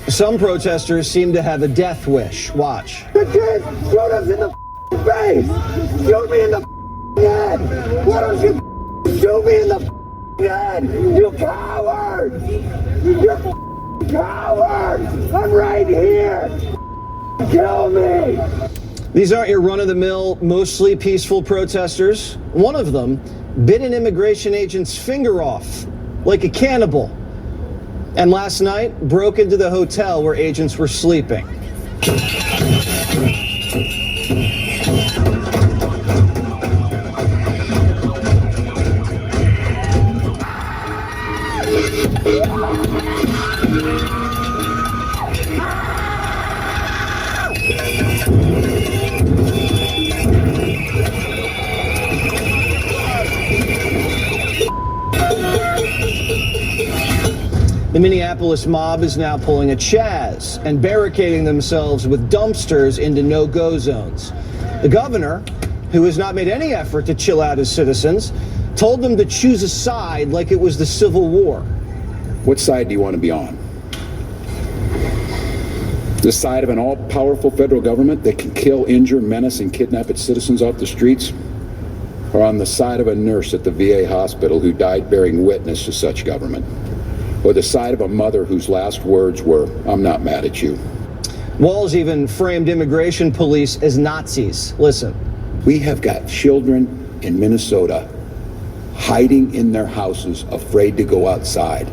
[SPEAKER 1] Some protesters seem to have a death wish. Watch.
[SPEAKER 3] The kids shoot us in the face! Shoot me in the head! Why don't you shoot me in the head? You cowards! You're cowards! I'm right here! Kill me!
[SPEAKER 1] These aren't your run-of-the-mill, mostly peaceful protesters. One of them bit an immigration agent's finger off, like a cannibal. And last night, broke into the hotel where agents were sleeping. The Minneapolis mob is now pulling a Chaz and barricading themselves with dumpsters into no-go zones. The governor, who has not made any effort to chill out his citizens, told them to choose a side like it was the Civil War.
[SPEAKER 4] What side do you want to be on? The side of an all-powerful federal government that can kill, injure, menace, and kidnap its citizens off the streets? Or on the side of a nurse at the VA hospital who died bearing witness to such government? Or the side of a mother whose last words were, "I'm not mad at you."
[SPEAKER 1] Walz even framed immigration police as Nazis. Listen.
[SPEAKER 4] We have got children in Minnesota hiding in their houses, afraid to go outside.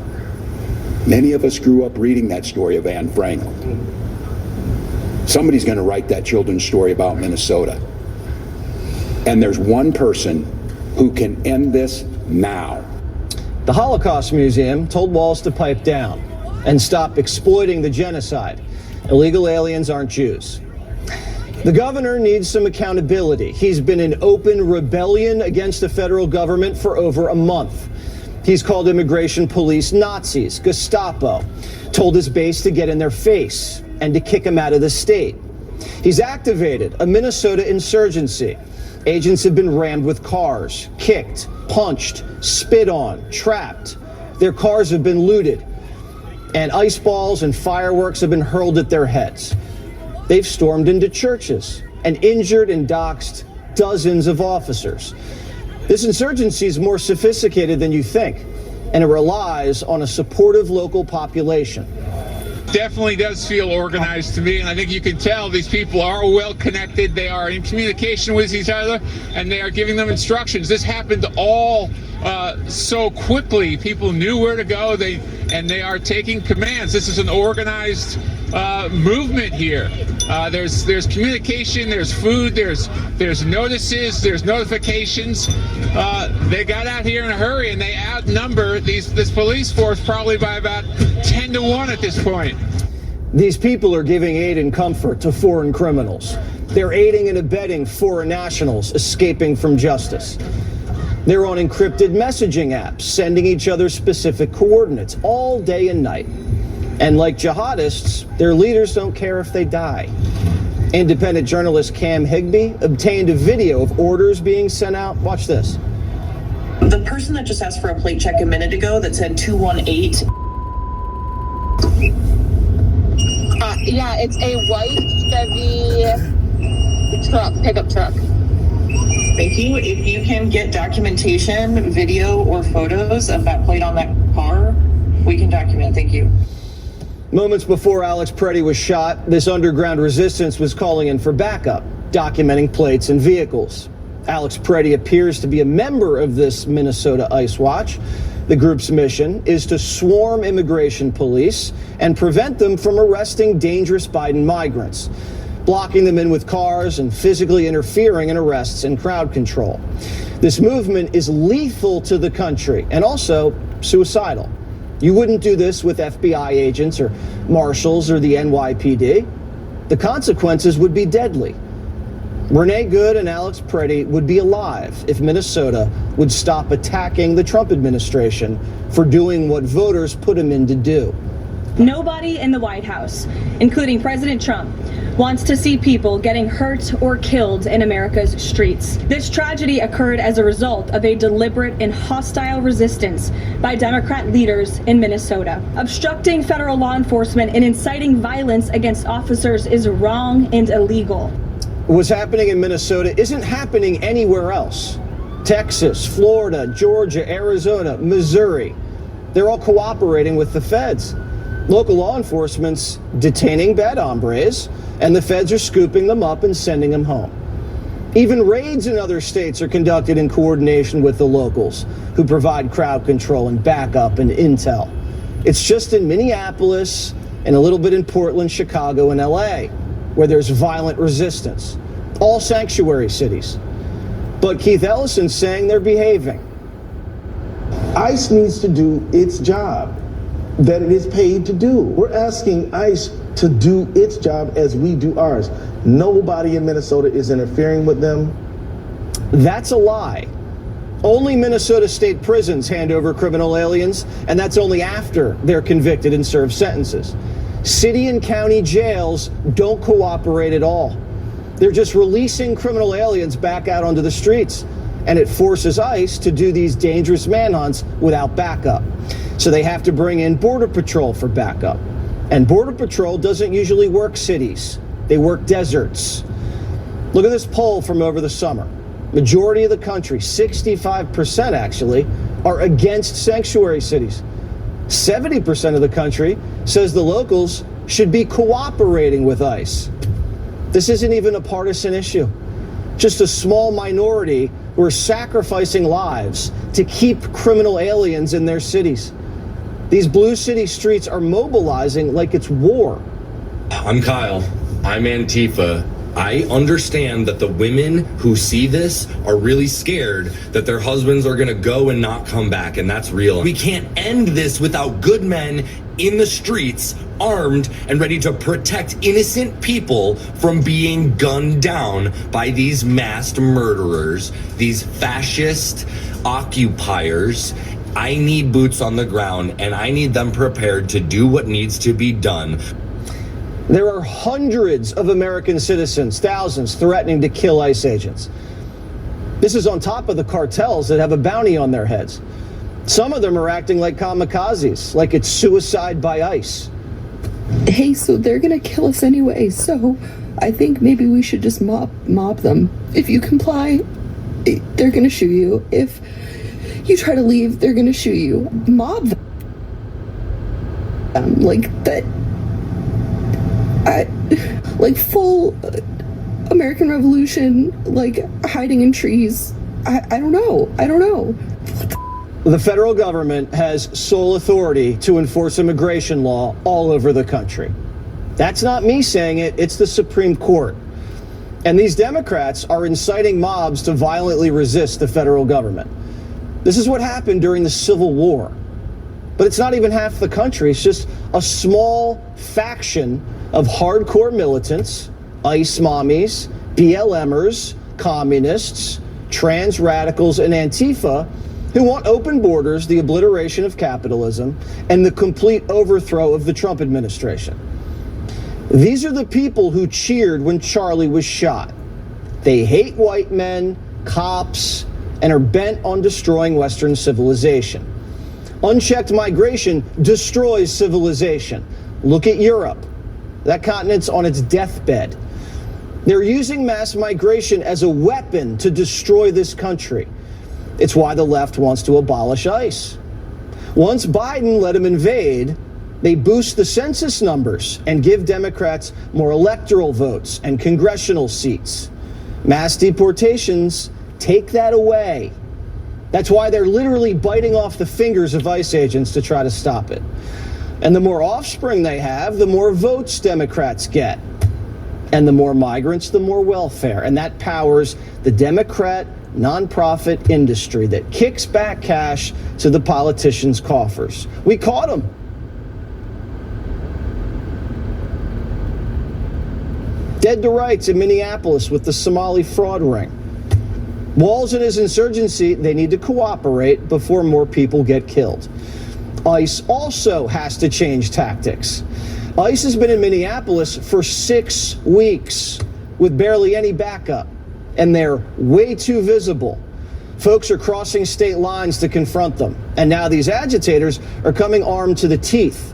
[SPEAKER 4] Many of us grew up reading that story of Anne Frank. Somebody's going to write that children's story about Minnesota. And there's one person who can end this now.
[SPEAKER 1] The Holocaust Museum told Walz to pipe down and stop exploiting the genocide. Illegal aliens aren't Jews. The governor needs some accountability. He's been in open rebellion against the federal government for over a month. He's called immigration police Nazis, Gestapo, told his base to get in their face and to kick him out of the state. He's activated a Minnesota insurgency. Agents have been rammed with cars, kicked, punched, spit on, trapped. Their cars have been looted, and ice balls and fireworks have been hurled at their heads. They've stormed into churches and injured and doxxed dozens of officers. This insurgency is more sophisticated than you think, and it relies on a supportive local population.
[SPEAKER 9] Definitely does feel organized to me, and I think you can tell these people are well connected. They are in communication with each other, and they are giving them instructions. This happened all so quickly. People knew where to go. They are taking commands. This is an organized movement here. There's communication. There's food. There's notices. There's notifications. They got out here in a hurry, and they outnumber this police force probably by about 10 to 1 at this point.
[SPEAKER 1] These people are giving aid and comfort to foreign criminals. They're aiding and abetting foreign nationals escaping from justice. They're on encrypted messaging apps, sending each other specific coordinates all day and night. And like jihadists, their leaders don't care if they die. Independent journalist Cam Higbee obtained a video of orders being sent out. Watch this.
[SPEAKER 10] The person that just asked for a plate check a minute ago that said 218.
[SPEAKER 12] Yeah, it's a white Chevy truck, pickup truck.
[SPEAKER 10] Thank you. If you can get documentation, video, or photos of that plate on that car, we can document. Thank you.
[SPEAKER 1] Moments before Alex Preddy was shot, this underground resistance was calling in for backup, documenting plates and vehicles. Alex Preddy appears to be a member of this Minnesota ICE Watch. The group's mission is to swarm immigration police and prevent them from arresting dangerous Biden migrants, blocking them in with cars and physically interfering in arrests and crowd control. This movement is lethal to the country and also suicidal. You wouldn't do this with FBI agents or marshals or the NYPD. The consequences would be deadly. Renee Good and Alex Preddy would be alive if Minnesota would stop attacking the Trump administration for doing what voters put him in to do.
[SPEAKER 27] Nobody in the White House, including President Trump, wants to see people getting hurt or killed in America's streets. This tragedy occurred as a result of a deliberate and hostile resistance by Democrat leaders in Minnesota. Obstructing federal law enforcement and inciting violence against officers is wrong and illegal.
[SPEAKER 1] What's happening in Minnesota isn't happening anywhere else. Texas, Florida, Georgia, Arizona, Missouri, they're all cooperating with the feds. Local law enforcement's detaining bad hombres, and the feds are scooping them up and sending them home. Even raids in other states are conducted in coordination with the locals, who provide crowd control and backup and intel. It's just in Minneapolis and a little bit in Portland, Chicago, and LA, where there's violent resistance. All sanctuary cities. But Keith Ellison's saying they're behaving.
[SPEAKER 28] ICE needs to do its job that it is paid to do. We're asking ICE to do its job as we do ours. Nobody in Minnesota is interfering with them.
[SPEAKER 1] That's a lie. Only Minnesota state prisons hand over criminal aliens, and that's only after they're convicted and serve sentences. City and county jails don't cooperate at all. They're just releasing criminal aliens back out onto the streets, and it forces ICE to do these dangerous manhunts without backup. So they have to bring in Border Patrol for backup. And Border Patrol doesn't usually work cities. They work deserts. Look at this poll from over the summer. Majority of the country, 65% actually, are against sanctuary cities. 70% of the country says the locals should be cooperating with ICE. This isn't even a partisan issue. Just a small minority who are sacrificing lives to keep criminal aliens in their cities. These blue city streets are mobilizing like it's war.
[SPEAKER 6] I'm Kyle. I'm Antifa. I understand that the women who see this are really scared that their husbands are going to go and not come back, and that's real. We can't end this without good men in the streets, armed and ready to protect innocent people from being gunned down by these masked murderers, these fascist occupiers. I need boots on the ground, and I need them prepared to do what needs to be done.
[SPEAKER 1] There are hundreds of American citizens, thousands, threatening to kill ICE agents. This is on top of the cartels that have a bounty on their heads. Some of them are acting like kamikazes, like it's suicide by ICE.
[SPEAKER 8] Hey, so they're gonna kill us anyway, so I think maybe we should just mob them. If you comply, they're gonna shoot you. If you try to leave, they're gonna shoot you. Mob them. Like that. Like full American Revolution, like hiding in trees. I don't know.
[SPEAKER 1] The federal government has sole authority to enforce immigration law all over the country. That's not me saying it, it's the Supreme Court. And these Democrats are inciting mobs to violently resist the federal government. This is what happened during the Civil War. But it's not even half the country, it's just a small faction of hardcore militants, ICE mommies, BLMers, communists, trans radicals, and Antifa who want open borders, the obliteration of capitalism, and the complete overthrow of the Trump administration. These are the people who cheered when Charlie was shot. They hate white men, cops, and are bent on destroying Western civilization. Unchecked migration destroys civilization. Look at Europe. That continent's on its deathbed. They're using mass migration as a weapon to destroy this country. It's why the left wants to abolish ICE. Once Biden let him invade, they boost the census numbers and give Democrats more electoral votes and congressional seats. Mass deportations take that away. That's why they're literally biting off the fingers of ICE agents to try to stop it. And the more offspring they have, the more votes Democrats get. And the more migrants, the more welfare. And that powers the Democrat nonprofit industry that kicks back cash to the politicians' coffers. We caught them. dead to rights in Minneapolis with the Somali fraud ring. Walz and his insurgency, they need to cooperate before more people get killed. ICE also has to change tactics. ICE has been in Minneapolis for 6 weeks with barely any backup, and they're way too visible. Folks are crossing state lines to confront them, and now these agitators are coming armed to the teeth.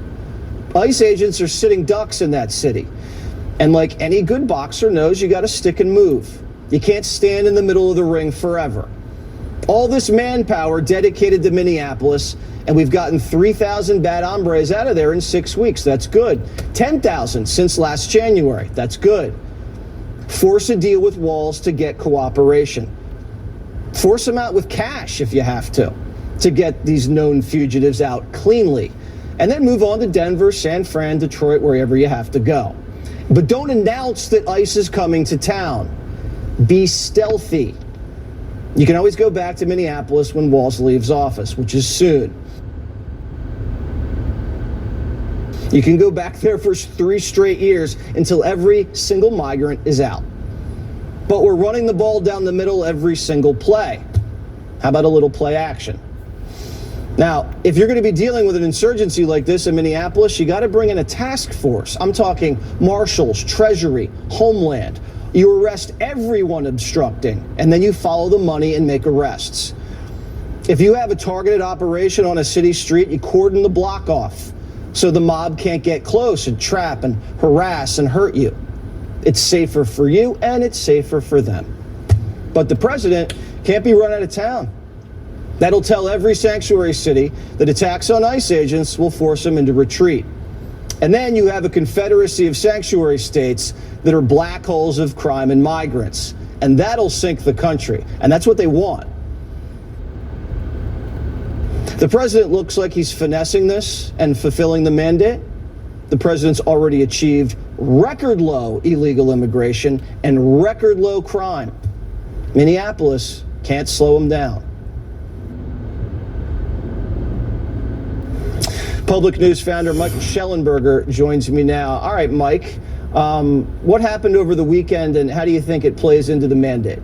[SPEAKER 1] ICE agents are sitting ducks in that city, and like any good boxer knows, you got to stick and move. You can't stand in the middle of the ring forever. All this manpower dedicated to Minneapolis, and we've gotten 3,000 bad hombres out of there in 6 weeks. That's good. 10,000 since last January. That's good. Force a deal with Walz to get cooperation. Force them out with cash if you have to get these known fugitives out cleanly. And then move on to Denver, San Fran, Detroit, wherever you have to go. But don't announce that ICE is coming to town. Be stealthy. You can always go back to Minneapolis when Walz leaves office, which is soon. You can go back there for 3 straight years until every single migrant is out. But we're running the ball down the middle every single play. How about a little play action? Now, if you're going to be dealing with an insurgency like this in Minneapolis, you got to bring in a task force. I'm talking marshals, Treasury, Homeland. You arrest everyone obstructing, and then you follow the money and make arrests. If you have a targeted operation on a city street, you cordon the block off so the mob can't get close and trap and harass and hurt you. It's safer for you, and it's safer for them. But the president can't be run out of town. That'll tell every sanctuary city that attacks on ICE agents will force them into retreat. And then you have a confederacy of sanctuary states that are black holes of crime and migrants. And that'll sink the country. And that's what they want. The president looks like he's finessing this and fulfilling the mandate. The president's already achieved record low illegal immigration and record low crime. Minneapolis can't slow him down. Public News founder Michael Schellenberger joins me now. All right, Mike, what happened over the weekend and how do you think it plays into the mandate?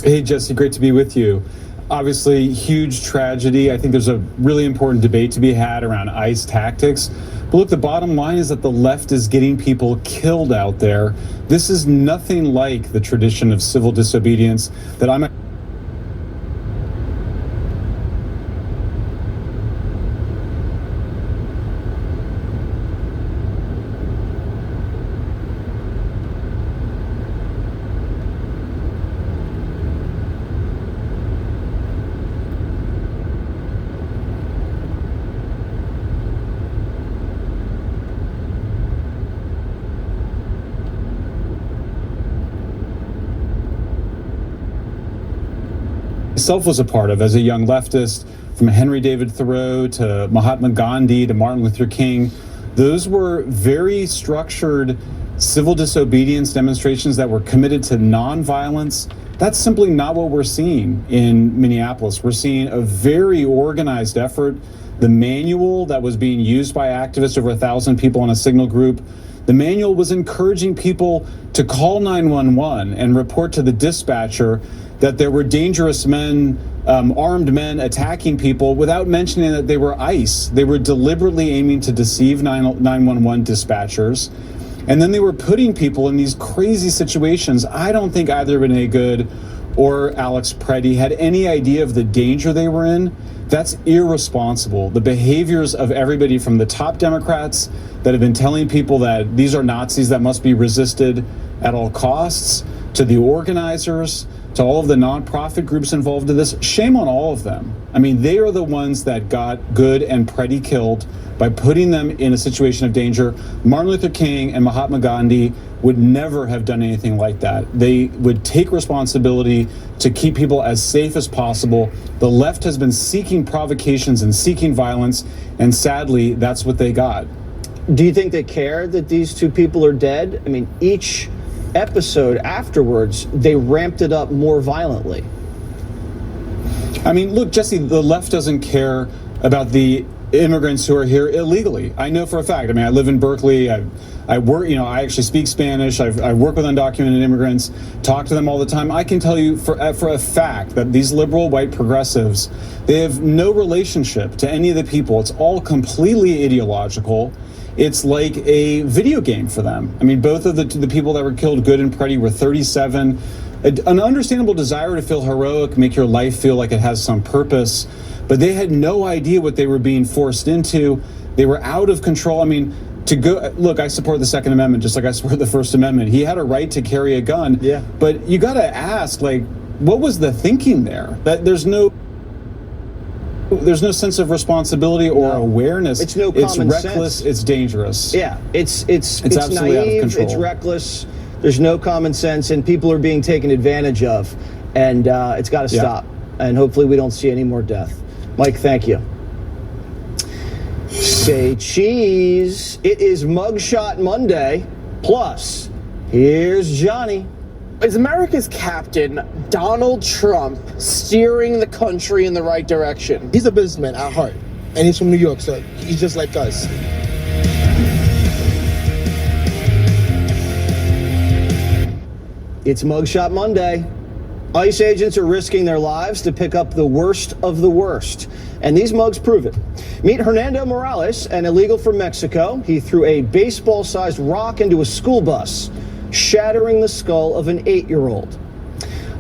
[SPEAKER 11] Hey, Jesse, great to be with you. Obviously, huge tragedy. I think there's a really important debate to be had around ICE tactics. But look, the bottom line is that the left is getting people killed out there. This is nothing like the tradition of civil disobedience that I'm myself was a part of as a young leftist, from Henry David Thoreau to Mahatma Gandhi to Martin Luther King. Those were very structured civil disobedience demonstrations that were committed to nonviolence. That's simply not what we're seeing in Minneapolis. We're seeing a very organized effort. The manual that was being used by activists, over 1,000 people in a signal group, the manual was encouraging people to call 911 and report to the dispatcher that there were dangerous men, armed men attacking people without mentioning that they were ICE. They were deliberately aiming to deceive 911 dispatchers. And then they were putting people in these crazy situations. I don't think either Renee Good or Alex Preddy had any idea of the danger they were in. That's irresponsible. The behaviors of everybody from the top Democrats that have been telling people that these are Nazis that must be resisted at all costs, to the organizers, to all of the nonprofit groups involved in this, shame on all of them. I mean, they are the ones that got Good and Preddy killed by putting them in a situation of danger. Martin Luther King and Mahatma Gandhi would never have done anything like that. They would take responsibility to keep people as safe as possible. The left has been seeking provocations and seeking violence, and sadly, that's what they got.
[SPEAKER 1] Do you think they care that these two people are dead? I mean, each episode afterwards, they ramped it up more violently.
[SPEAKER 11] I mean, look, Jesse, the left doesn't care about the immigrants who are here illegally. I know for a fact. I mean, I live in Berkeley. I work, I actually speak Spanish. I work with undocumented immigrants, talk to them all the time. I can tell you for a fact that these liberal white progressives, they have no relationship to any of the people. It's all completely ideological. It's like a video game for them. I mean, both of the people that were killed, Good and Preddy, were 37. An understandable desire to feel heroic, make your life feel like it has some purpose, but they had no idea what they were being forced into. They were out of control. I mean, look, I support the Second Amendment just like I support the First Amendment. He had a right to carry a gun. Yeah. But you got to ask, like, what was the thinking there? That there's no sense of responsibility or awareness.
[SPEAKER 1] It's no common sense.
[SPEAKER 11] It's reckless. It's dangerous.
[SPEAKER 1] Yeah, it's
[SPEAKER 11] absolutely
[SPEAKER 1] naive,
[SPEAKER 11] out of control.
[SPEAKER 1] It's reckless. There's no common sense, and people are being taken advantage of, and it's got to stop. And hopefully, we don't see any more death. Mike, thank you. Say cheese. It is Mugshot Monday. Plus, here's Johnny.
[SPEAKER 7] Is America's captain Donald Trump steering the country in the right direction?
[SPEAKER 13] He's a businessman at heart, and he's from New York, so he's just like us.
[SPEAKER 1] It's Mugshot Monday. ICE agents are risking their lives to pick up the worst of the worst, and these mugs prove it. Meet Hernando Morales, an illegal from Mexico. He threw a baseball-sized rock into a school bus, shattering the skull of an 8-year-old.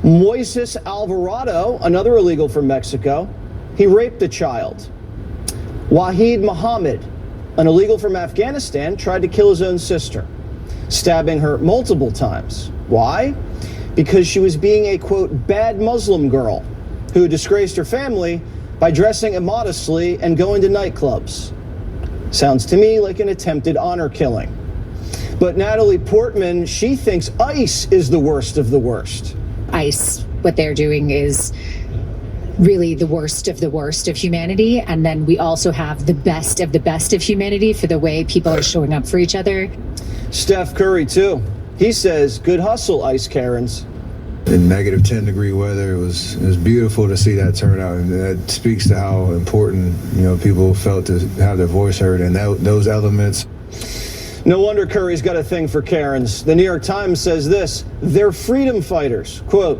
[SPEAKER 1] Moises Alvarado, another illegal from Mexico, he raped a child. Wahid Mohammed, an illegal from Afghanistan, tried to kill his own sister, stabbing her multiple times. Why? Because she was being a, quote, bad Muslim girl who disgraced her family by dressing immodestly and going to nightclubs. Sounds to me like an attempted honor killing. But Natalie Portman, she thinks ICE is the worst of the worst.
[SPEAKER 14] ICE, what they're doing is really the worst of humanity. And then we also have the best of humanity for the way people are showing up for each other.
[SPEAKER 1] Steph Curry, too. He says, good hustle, ICE Karens.
[SPEAKER 15] In negative 10-degree weather, it was beautiful to see that turnout, and that speaks to how important people felt to have their voice heard, and those elements.
[SPEAKER 1] No wonder Curry's got a thing for Karens. The New York Times says this: they're freedom fighters. Quote,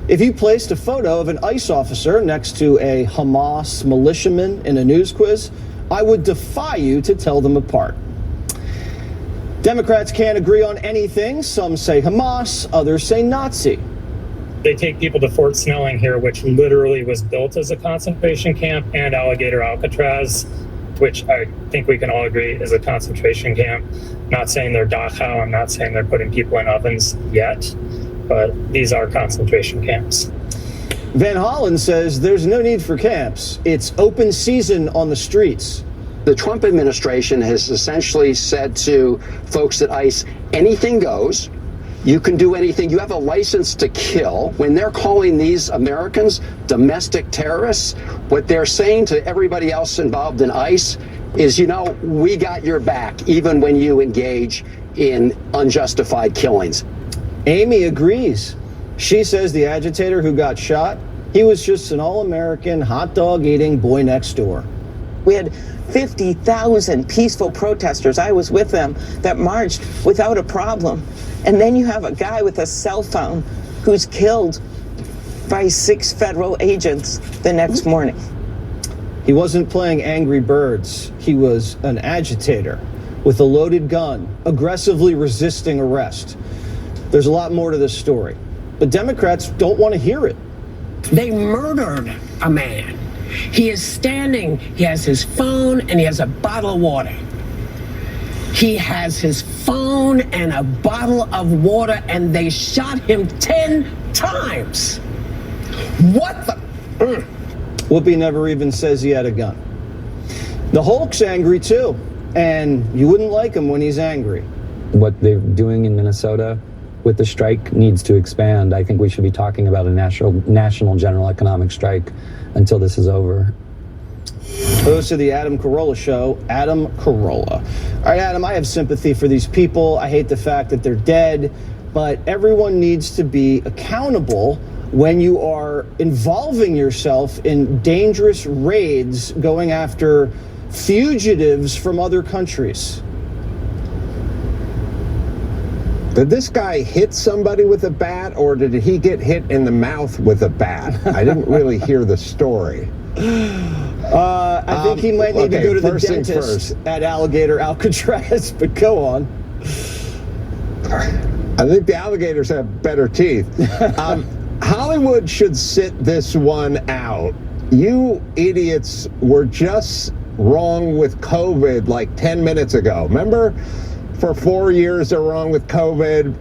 [SPEAKER 1] if you placed a photo of an ICE officer next to a Hamas militiaman in a news quiz, I would defy you to tell them apart. Democrats can't agree on anything. Some say Hamas, others say Nazi.
[SPEAKER 21] They take people to Fort Snelling here, which literally was built as a concentration camp, and Alligator Alcatraz, which I think we can all agree is a concentration camp. Not saying they're Dachau, I'm not saying they're putting people in ovens yet, but these are concentration camps.
[SPEAKER 1] Van Hollen says there's no need for camps. It's open season on the streets.
[SPEAKER 16] The Trump administration has essentially said to folks at ICE, anything goes. You can do anything. You have a license to kill. When they're calling these Americans domestic terrorists, what they're saying to everybody else involved in ICE is, we got your back, even when you engage in unjustified killings.
[SPEAKER 1] Amy agrees. She says the agitator who got shot, he was just an all-American hot dog eating boy next door.
[SPEAKER 17] We had 50,000 peaceful protesters, I was with them, that marched without a problem. And then you have a guy with a cell phone who's killed by 6 federal agents the next morning.
[SPEAKER 1] He wasn't playing Angry Birds. He was an agitator with a loaded gun, aggressively resisting arrest. There's a lot more to this story, but Democrats don't want to hear it.
[SPEAKER 18] They murdered a man. He is standing, he has his phone, and he has a bottle of water. He has his phone and a bottle of water, and they shot him 10 times. What the?
[SPEAKER 1] Whoopi never even says he had a gun. The Hulk's angry too, and you wouldn't like him when he's angry.
[SPEAKER 19] What they're doing in Minnesota with the strike needs to expand. I think we should be talking about a national general economic strike until this is over.
[SPEAKER 1] Host of the Adam Carolla Show, Adam Carolla. All right, Adam, I have sympathy for these people. I hate the fact that they're dead, but everyone needs to be accountable when you are involving yourself in dangerous raids going after fugitives from other countries.
[SPEAKER 2] Did this guy hit somebody with a bat, or did he get hit in the mouth with a bat? I didn't really hear the story.
[SPEAKER 1] I think he might need to go to the dentist at Alligator Alcatraz, but go on.
[SPEAKER 2] I think the alligators have better teeth. Hollywood should sit this one out. You idiots were just wrong with COVID like 10 minutes ago. Remember? For 4 years, they were wrong with COVID.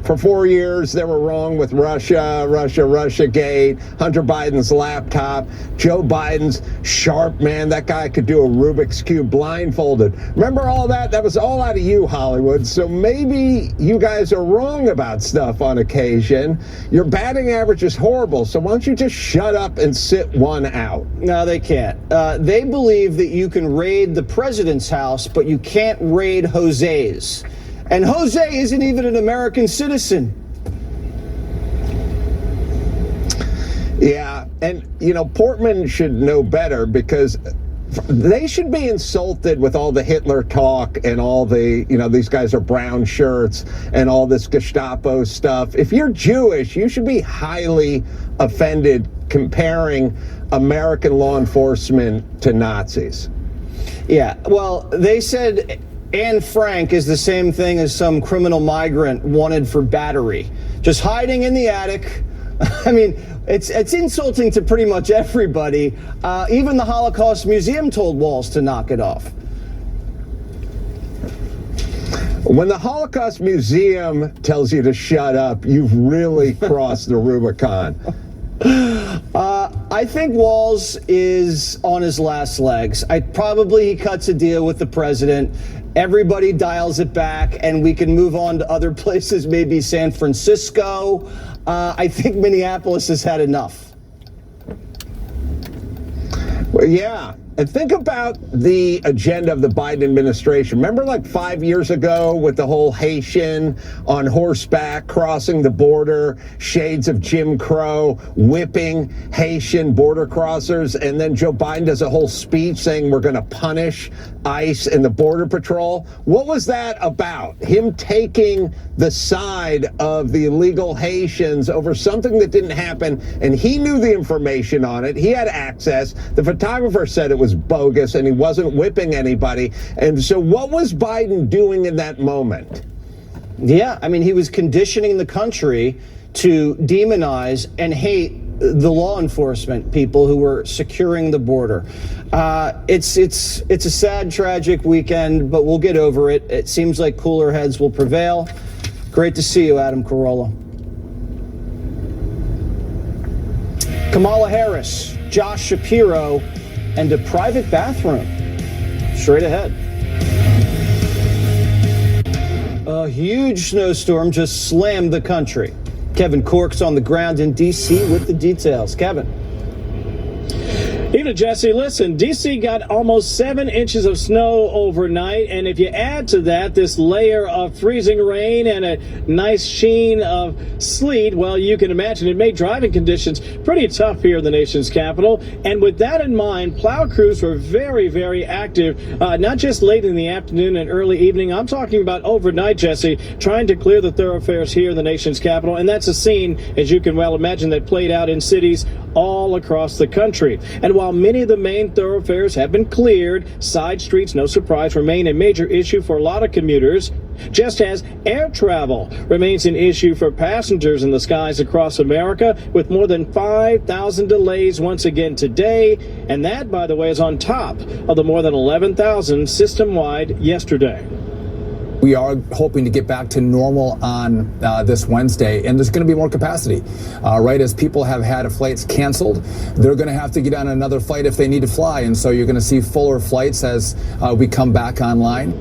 [SPEAKER 2] For 4 years, they were wrong with Russiagate, Hunter Biden's laptop, Joe Biden's sharp, man. That guy could do a Rubik's Cube blindfolded. Remember all that? That was all out of you, Hollywood. So maybe you guys are wrong about stuff on occasion. Your batting average is horrible. So why don't you just shut up and sit one out?
[SPEAKER 1] No, they can't. They believe that you can raid the president's house, but you can't raid Jose's. And Jose isn't even an American citizen.
[SPEAKER 2] Yeah, and, you know, Portman should know better, because they should be insulted with all the Hitler talk and all the, you know, these guys are brown shirts and all this Gestapo stuff. If you're Jewish, you should be highly offended comparing American law enforcement to Nazis.
[SPEAKER 1] Yeah, well, they said Anne Frank is the same thing as some criminal migrant wanted for battery, just hiding in the attic. I mean, it's insulting to pretty much everybody. Even the Holocaust Museum told Walz to knock it off.
[SPEAKER 2] When the Holocaust Museum tells you to shut up, you've really crossed the Rubicon.
[SPEAKER 1] I think Walz is on his last legs. Probably he cuts a deal with the president. Everybody dials it back, and we can move on to other places, maybe San Francisco. I think Minneapolis has had enough.
[SPEAKER 2] Well, yeah. And think about the agenda of the Biden administration. Remember like 5 years ago with the whole Haitian on horseback crossing the border, shades of Jim Crow, whipping Haitian border crossers, and then Joe Biden does a whole speech saying we're going to punish ICE and the Border Patrol. What was that about? Him taking the side of the illegal Haitians over something that didn't happen, and he knew the information on it. He had access. The photographer said it was bogus and he wasn't whipping anybody. And so what was Biden doing in that moment?
[SPEAKER 1] Yeah, I mean, he was conditioning the country to demonize and hate the law enforcement people who were securing the border. It's a sad, tragic weekend, but we'll get over it. It seems like cooler heads will prevail. Great to see you, Adam Carolla. Kamala Harris, Josh Shapiro, and a private bathroom. Straight ahead. A huge snowstorm just slammed the country. Kevin Cork's on the ground in D.C. with the details. Kevin.
[SPEAKER 5] Evening, Jesse. Listen, D.C. got almost 7 inches of snow overnight, and if you add to that this layer of freezing rain and a nice sheen of sleet, well, you can imagine it made driving conditions pretty tough here in the nation's capital. And with that in mind, plow crews were very, very active, not just late in the afternoon and early evening. I'm talking about overnight, Jesse, trying to clear the thoroughfares here in the nation's capital. And that's a scene, as you can well imagine, that played out in cities all across the country. And while many of the main thoroughfares have been cleared, side streets, no surprise, remain a major issue for a lot of commuters, just as air travel remains an issue for passengers in the skies across America, with more than 5,000 delays once again today. And that, by the way, is on top of the more than 11,000 system-wide yesterday.
[SPEAKER 20] We are hoping to get back to normal on this Wednesday, and there's going to be more capacity, right? As people have had flights canceled, they're going to have to get on another flight if they need to fly, and so you're going to see fuller flights as we come back online.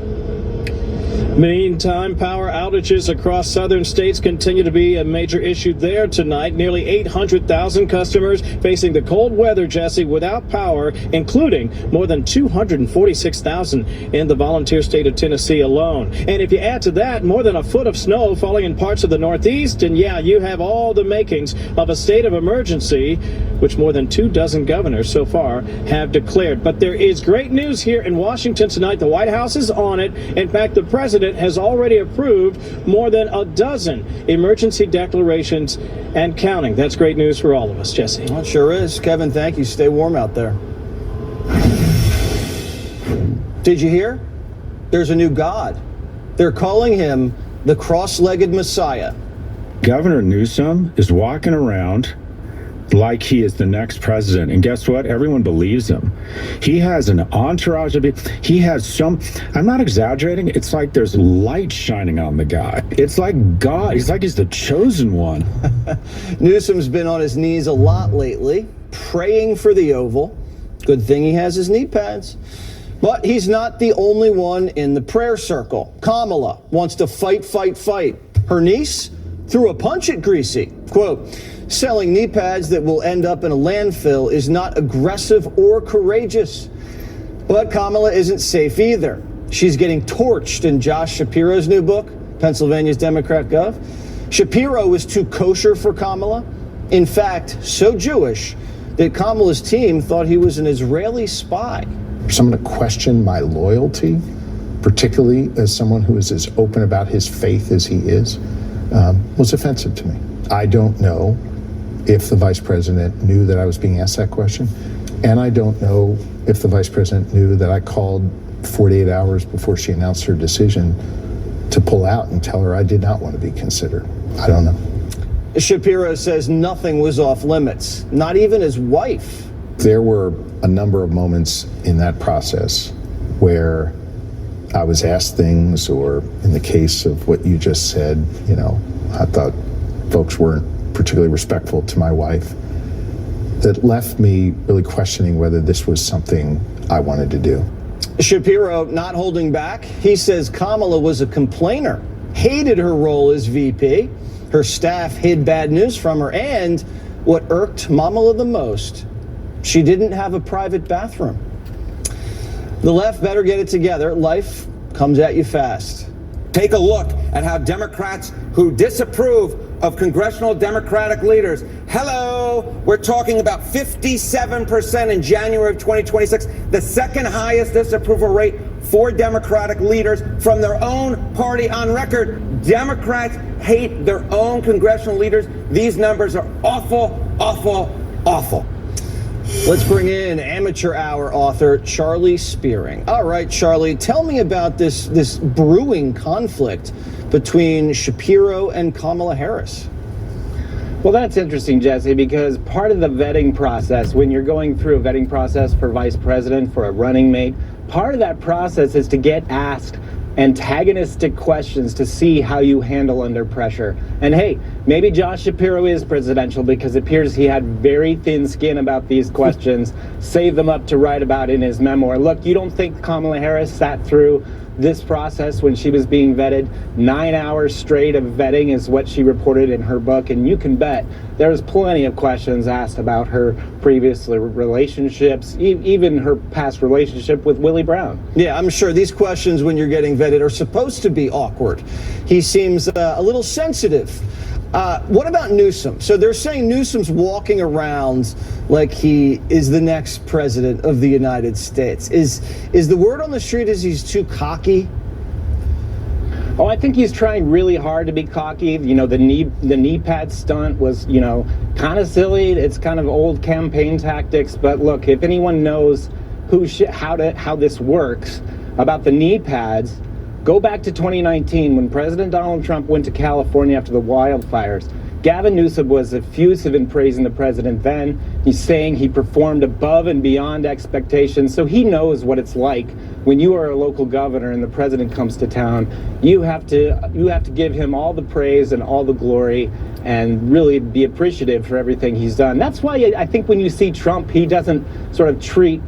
[SPEAKER 5] Meantime, power outages across southern states continue to be a major issue there tonight. Nearly 800,000 customers facing the cold weather, Jesse, without power, including more than 246,000 in the volunteer state of Tennessee alone. And if you add to that more than a foot of snow falling in parts of the Northeast, and yeah, you have all the makings of a state of emergency, which more than 24 governors so far have declared. But there is great news here in Washington tonight. The White House is on it. In fact, the president has already approved more than a dozen emergency declarations and counting. That's great news for all of us, Jesse.
[SPEAKER 1] Well, it sure is. Kevin, thank you. Stay warm out there. Did you hear? There's a new god. They're calling him the cross-legged Messiah.
[SPEAKER 3] Governor Newsom is walking around like he is the next president. And guess what? Everyone believes him. He has an entourage of people. He has some, I'm not exaggerating. It's like there's light shining on the guy. It's like God. He's like he's the chosen one.
[SPEAKER 1] Newsom's been on his knees a lot lately, praying for the Oval. Good thing he has his knee pads. But he's not the only one in the prayer circle. Kamala wants to fight. Her niece threw a punch at Greasy. Quote, selling knee pads that will end up in a landfill is not aggressive or courageous. But Kamala isn't safe either. She's getting torched in Josh Shapiro's new book, Pennsylvania's Democrat Gov. Shapiro was too kosher for Kamala. In fact, so Jewish that Kamala's team thought he was an Israeli spy.
[SPEAKER 28] For someone to question my loyalty, particularly as someone who is as open about his faith as he is, was offensive to me. I don't know if the vice president knew that I was being asked that question, and I don't know if the vice president knew that I called 48 hours before she announced her decision to pull out and tell her I did not want to be considered. I don't know.
[SPEAKER 1] Shapiro says nothing was off limits, not even his wife.
[SPEAKER 28] There were a number of moments in that process where I was asked things, or in the case of what you just said, you know, I thought folks weren't particularly respectful to my wife, that left me really questioning whether this was something I wanted to do.
[SPEAKER 1] Shapiro not holding back. He says Kamala was a complainer, hated her role as VP. Her staff hid bad news from her, and what irked Kamala the most, she didn't have a private bathroom. The left better get it together. Life comes at you fast.
[SPEAKER 4] Take a look at how Democrats who disapprove of congressional Democratic leaders, hello, we're talking about 57% in January of 2026, the second highest disapproval rate for Democratic leaders from their own party on record. Democrats hate their own congressional leaders. These numbers are awful, awful, awful.
[SPEAKER 1] Let's bring in amateur hour author Charlie Spearing. All right, Charlie, tell me about this brewing conflict between Shapiro and Kamala Harris.
[SPEAKER 9] Well, that's interesting, Jesse, because part of the vetting process, when you're going through a vetting process for vice president, for a running mate, part of that process is to get asked antagonistic questions to see how you handle under pressure. And hey, maybe Josh Shapiro is presidential because it appears he had very thin skin about these questions, saved them up to write about in his memoir. Look, you don't think Kamala Harris sat through this process when she was being vetted? 9 hours straight of vetting is what she reported in her book, and you can bet there's plenty of questions asked about her previous relationships, even her past relationship with Willie Brown.
[SPEAKER 1] Yeah, I'm sure these questions when you're getting vetted are supposed to be awkward. He seems a little sensitive. What about Newsom? So they're saying Newsom's walking around like he is the next president of the United States. Is the word on the street is he's too cocky?
[SPEAKER 9] Oh, I think he's trying really hard to be cocky. You know, the knee pad stunt was, you know, kind of silly. It's kind of old campaign tactics. But look, if anyone knows how this works about the knee pads, go back to 2019 when President Donald Trump went to California after the wildfires. Gavin Newsom was effusive in praising the president then. He's saying he performed above and beyond expectations. So he knows what it's like when you are a local governor and the president comes to town. You have to give him all the praise and all the glory and really be appreciative for everything he's done. That's why I think when you see Trump, he doesn't sort of treat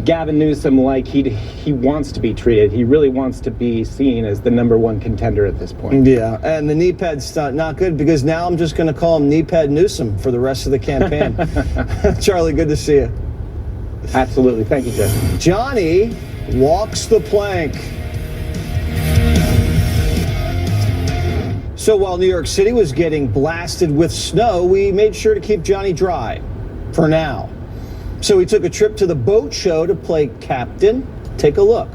[SPEAKER 9] Gavin Newsom like he wants to be treated. He really wants to be seen as the #1 contender at this point.
[SPEAKER 1] Yeah, and the knee pad's not good because now I'm just going to call him knee pad Newsom for the rest of the campaign. Charlie, good to see you.
[SPEAKER 9] Absolutely. Thank you, Jesse.
[SPEAKER 1] Johnny walks the plank. So while New York City was getting blasted with snow, we made sure to keep Johnny dry for now. So he took a trip to the boat show to play captain. Take a look.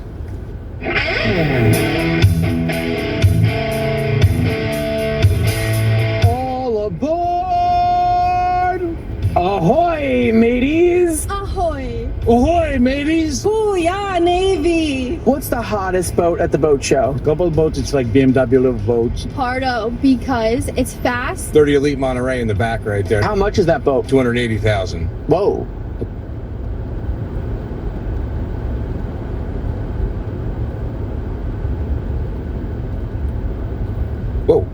[SPEAKER 7] All aboard! Ahoy, mateys!
[SPEAKER 10] Ahoy!
[SPEAKER 7] Ahoy, mateys!
[SPEAKER 10] Booyah, Navy!
[SPEAKER 7] What's the hottest boat at the boat show?
[SPEAKER 12] Couple boats, it's like BMW little boats.
[SPEAKER 10] Pardo, because it's fast.
[SPEAKER 22] 30 Elite Monterey in the back right there.
[SPEAKER 7] How much is that boat?
[SPEAKER 22] 280,000.
[SPEAKER 7] Whoa.
[SPEAKER 22] Whoa.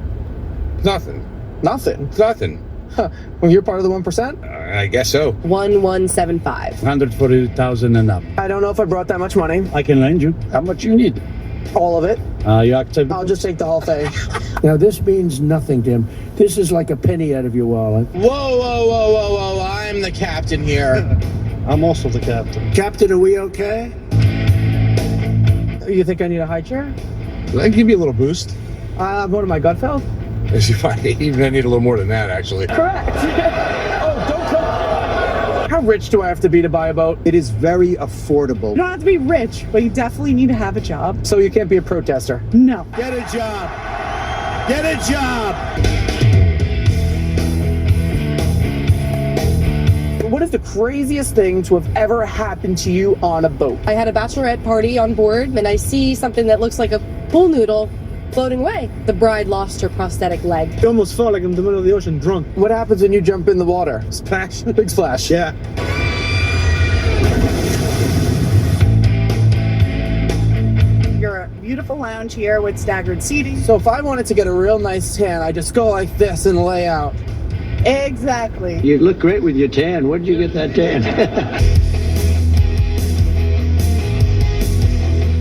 [SPEAKER 22] Nothing.
[SPEAKER 7] Nothing?
[SPEAKER 22] It's nothing.
[SPEAKER 7] Huh. Well, you're part of the 1%?
[SPEAKER 22] I guess so.
[SPEAKER 10] 1175.
[SPEAKER 12] 140,000 and up.
[SPEAKER 7] I don't know if I brought that much money.
[SPEAKER 12] I can lend you. How much you need?
[SPEAKER 7] All of it.
[SPEAKER 12] You accept?
[SPEAKER 7] I'll just take the whole thing.
[SPEAKER 12] Now, this means nothing, Tim. This is like a penny out of your wallet.
[SPEAKER 7] Whoa, whoa, whoa, whoa, whoa. I'm the captain here.
[SPEAKER 12] I'm also the captain. Captain, are we okay?
[SPEAKER 7] You think I need a high chair?
[SPEAKER 22] Did I give you a little boost?
[SPEAKER 7] What am I, Gutfeld?
[SPEAKER 22] Even I need a little more than that, actually.
[SPEAKER 7] Correct. Oh, don't come. How rich do I have to be to buy a boat?
[SPEAKER 12] It is very affordable.
[SPEAKER 23] You don't have to be rich, but you definitely need to have a job.
[SPEAKER 7] So you can't be a protester?
[SPEAKER 23] No.
[SPEAKER 12] Get a job. Get a job.
[SPEAKER 7] What is the craziest thing to have ever happened to you on a boat?
[SPEAKER 10] I had a bachelorette party on board, and I see something that looks like a pool noodle floating away. The bride lost her prosthetic leg.
[SPEAKER 12] You almost felt like in the middle of the ocean drunk.
[SPEAKER 7] What happens when you jump in the water?
[SPEAKER 12] Splash.
[SPEAKER 7] Big splash.
[SPEAKER 12] Yeah.
[SPEAKER 23] You're a beautiful lounge here with staggered seating.
[SPEAKER 7] So if I wanted to get a real nice tan, I just go like this and lay out.
[SPEAKER 23] Exactly.
[SPEAKER 12] You look great with your tan. Where'd you get that tan?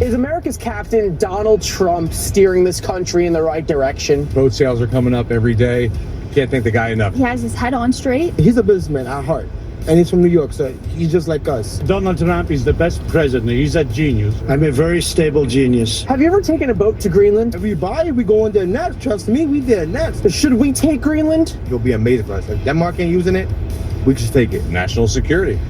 [SPEAKER 7] Is America's captain Donald Trump steering this country in the right direction?
[SPEAKER 22] Boat sales are coming up every day. Can't thank the guy enough.
[SPEAKER 10] He has his head on straight.
[SPEAKER 13] He's a businessman at heart, and he's from New York, so he's just like us.
[SPEAKER 12] Donald Trump is the best president. He's a genius. I'm a very stable genius.
[SPEAKER 7] Have you ever taken a boat to Greenland?
[SPEAKER 13] If we buy it, we go in there next. Trust me, we there next.
[SPEAKER 7] Should we take Greenland?
[SPEAKER 13] You'll be amazed for us. If that mark ain't using it, we just take it.
[SPEAKER 22] National security.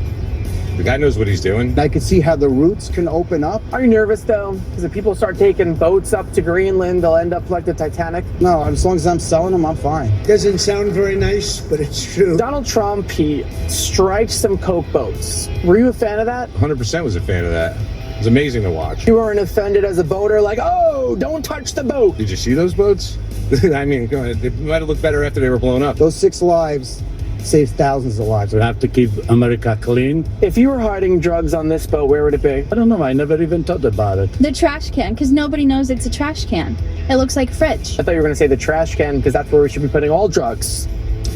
[SPEAKER 22] The guy knows what he's doing.
[SPEAKER 12] I could see how the routes can open up.
[SPEAKER 7] Are you nervous though? Because if people start taking boats up to Greenland, they'll end up like the Titanic.
[SPEAKER 12] No, as long as I'm selling them, I'm fine. Doesn't sound very nice, but it's true.
[SPEAKER 7] Donald Trump, he strikes some Coke boats. Were you a fan of that?
[SPEAKER 22] 100% was a fan of that. It was amazing to watch.
[SPEAKER 7] You weren't offended as a boater, like, oh, don't touch the boat.
[SPEAKER 22] Did you see those boats? I mean, go ahead. They might have looked better after they were blown up.
[SPEAKER 12] Those 6 lives saves thousands of lives. We have to keep America clean.
[SPEAKER 7] If you were hiding drugs on this boat, where would it be?
[SPEAKER 12] I don't know. I never even thought about it.
[SPEAKER 10] The trash can, because nobody knows it's a trash can. It looks like a fridge.
[SPEAKER 7] I thought you were going to say the trash can, because that's where we should be putting all drugs.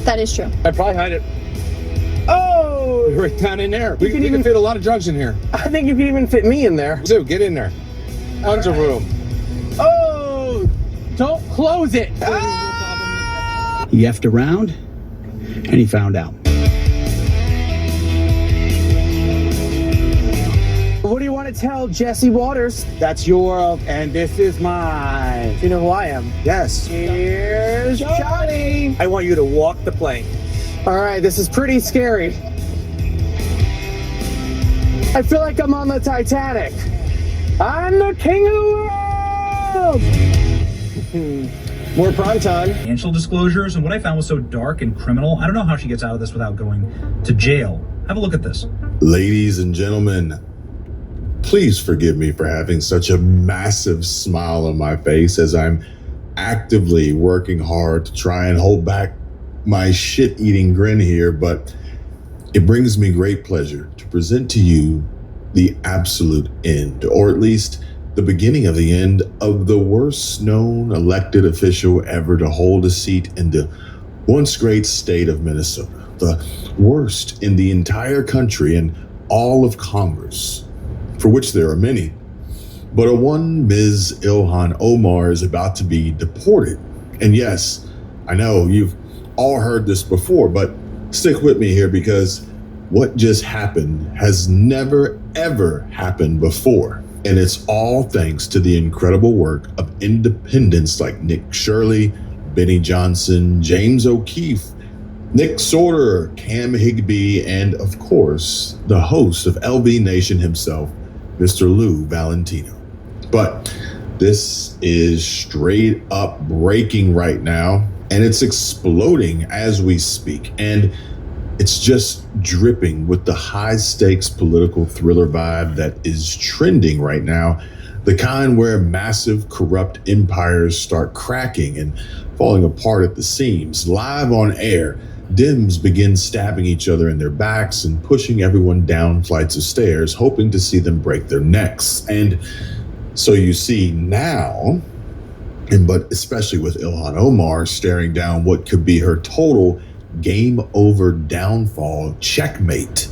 [SPEAKER 10] That is true.
[SPEAKER 22] I'd probably hide it
[SPEAKER 7] Oh!
[SPEAKER 22] right down in there. We can fit a lot of drugs in here.
[SPEAKER 7] I think you could even fit me in there.
[SPEAKER 22] So get in there. Tons of room.
[SPEAKER 7] Oh! Don't close it!
[SPEAKER 12] He effed around, and he found out.
[SPEAKER 7] What do you want to tell Jesse Waters?
[SPEAKER 12] That's your, and this is mine.
[SPEAKER 7] Do you know who I am?
[SPEAKER 12] Yes.
[SPEAKER 7] Here's Johnny!
[SPEAKER 12] I want you to walk the plank.
[SPEAKER 7] All right, this is pretty scary. I feel like I'm on the Titanic. I'm the king of the world!
[SPEAKER 1] More prime time.
[SPEAKER 24] Financial disclosures, and what I found was so dark and criminal. I don't know how she gets out of this without going to jail. Have a look at this.
[SPEAKER 25] Ladies and gentlemen, please forgive me for having such a massive smile on my face as I'm actively working hard to try and hold back my shit-eating grin here, but it brings me great pleasure to present to you the absolute end, or at least the beginning of the end of the worst known elected official ever to hold a seat in the once great state of Minnesota, the worst in the entire country and all of Congress, for which there are many. But a one Ms. Ilhan Omar is about to be deported. And yes, I know you've all heard this before, but stick with me here because what just happened has never, ever happened before. And it's all thanks to the incredible work of independents like Nick Shirley, Benny Johnson, James O'Keefe, Nick Sorter, Cam Higbee, and of course, the host of LB Nation himself, Mr. Lou Valentino. But this is straight up breaking right now, and it's exploding as we speak. And it's just dripping with the high stakes political thriller vibe that is trending right now. The kind where massive corrupt empires start cracking and falling apart at the seams. Live on air, Dems begin stabbing each other in their backs and pushing everyone down flights of stairs, hoping to see them break their necks. And so you see now, but especially with Ilhan Omar staring down what could be her total game over downfall, checkmate.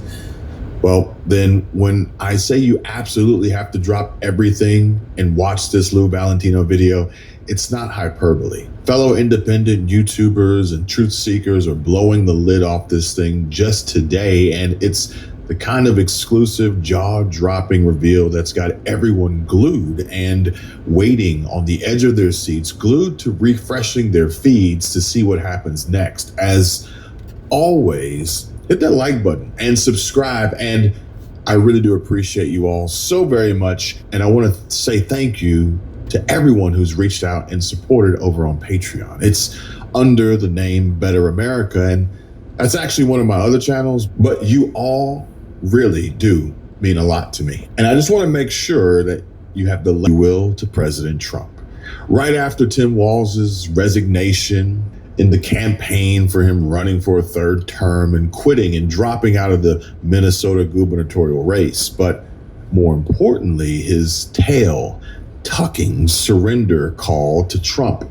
[SPEAKER 25] Well, then when I say you absolutely have to drop everything and watch this Lou Valentino video, it's not hyperbole. Fellow independent YouTubers and truth seekers are blowing the lid off this thing just today, and it's the kind of exclusive jaw-dropping reveal that's got everyone glued and waiting on the edge of their seats, glued to refreshing their feeds to see what happens next. As always, hit that like button and subscribe, and I really do appreciate you all so very much, and I want to say thank you to everyone who's reached out and supported over on Patreon. It's under the name Better America, and that's actually one of my other channels, but you all really do mean a lot to me. And I just want to make sure that you have the will to President Trump. Right after Tim Walz's resignation in the campaign for him running for a third term and quitting and dropping out of the Minnesota gubernatorial race, but more importantly, his tail-tucking surrender call to Trump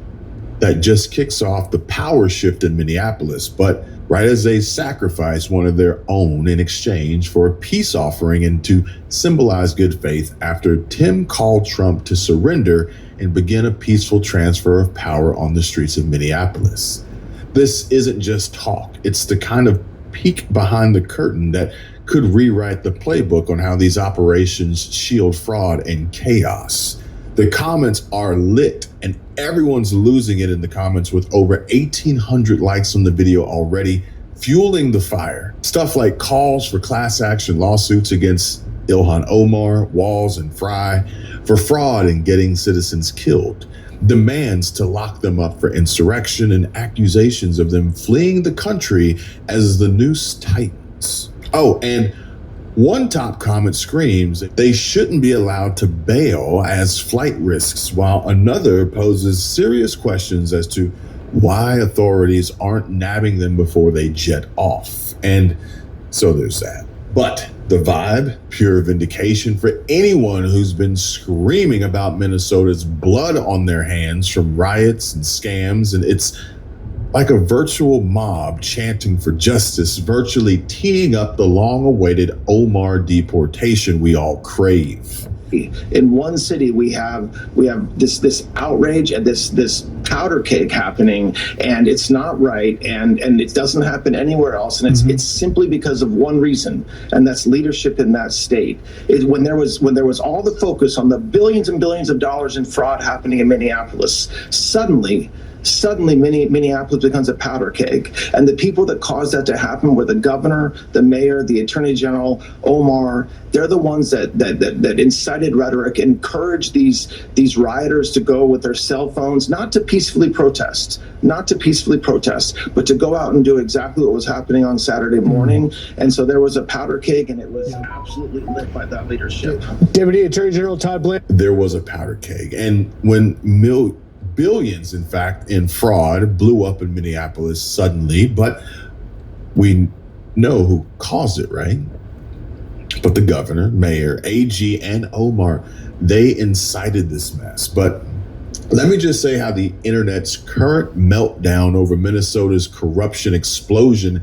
[SPEAKER 25] that just kicks off the power shift in Minneapolis, but right as they sacrifice one of their own in exchange for a peace offering and to symbolize good faith after Tim called Trump to surrender and begin a peaceful transfer of power on the streets of Minneapolis. This isn't just talk. It's the kind of peek behind the curtain that could rewrite the playbook on how these operations shield fraud and chaos. The comments are lit and everyone's losing it in the comments with over 1,800 likes on the video already, fueling the fire. Stuff like calls for class action lawsuits against Ilhan Omar, Walz, and Fry for fraud and getting citizens killed. Demands to lock them up for insurrection and accusations of them fleeing the country as the noose tightens. Oh, and one top comment screams they shouldn't be allowed to bail as flight risks, while another poses serious questions as to why authorities aren't nabbing them before they jet off. And so there's that. But the vibe, pure vindication for anyone who's been screaming about Minnesota's blood on their hands from riots and scams, and it's like a virtual mob chanting for justice, virtually teeing up the long-awaited Omar deportation we all crave.
[SPEAKER 6] In one city, we have this outrage and this powder keg happening, and it's not right, and it doesn't happen anywhere else, and it's simply because of one reason, and that's leadership in that state. When there was all the focus on the billions and billions of dollars in fraud happening in Minneapolis, suddenly Minneapolis becomes a powder keg. And the people that caused that to happen were the governor, the mayor, the attorney general, Omar. They're the ones that incited rhetoric, encouraged these rioters to go with their cell phones, not to peacefully protest, but to go out and do exactly what was happening on Saturday morning. And so there was a powder keg, and it was absolutely lit by that leadership.
[SPEAKER 12] Deputy Attorney General Todd Blanchard.
[SPEAKER 25] There was a powder keg. And when billions, in fact, in fraud blew up in Minneapolis suddenly, but we know who caused it, right? But the governor, mayor, AG, and Omar, they incited this mess. But let me just say how the internet's current meltdown over Minnesota's corruption explosion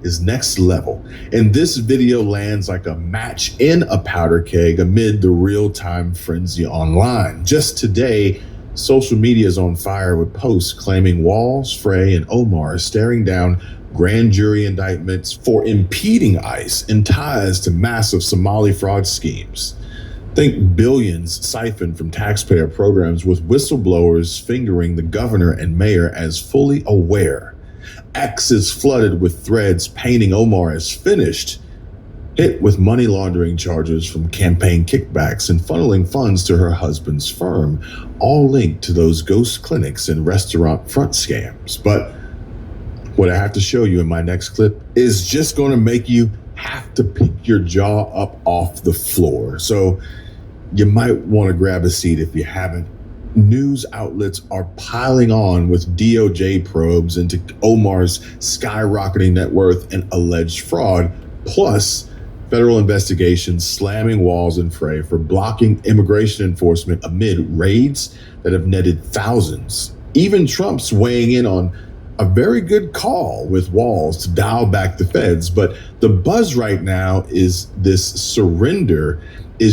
[SPEAKER 25] is next level, and this video lands like a match in a powder keg amid the real-time frenzy online. Just today, social media is on fire with posts claiming Walz, Frey, and Omar are staring down grand jury indictments for impeding ICE and ties to massive Somali fraud schemes. Think billions siphoned from taxpayer programs, with whistleblowers fingering the governor and mayor as fully aware. X is flooded with threads painting Omar as finished, hit with money laundering charges from campaign kickbacks and funneling funds to her husband's firm, all linked to those ghost clinics and restaurant front scams. But what I have to show you in my next clip is just going to make you have to pick your jaw up off the floor. So you might want to grab a seat if you haven't. News outlets are piling on with DOJ probes into Omar's skyrocketing net worth and alleged fraud, plus federal investigations slamming Walz and Frey for blocking immigration enforcement amid raids that have netted thousands. Even Trump's weighing in on a very good call with Walz to dial back the feds. But the buzz right now is this surrender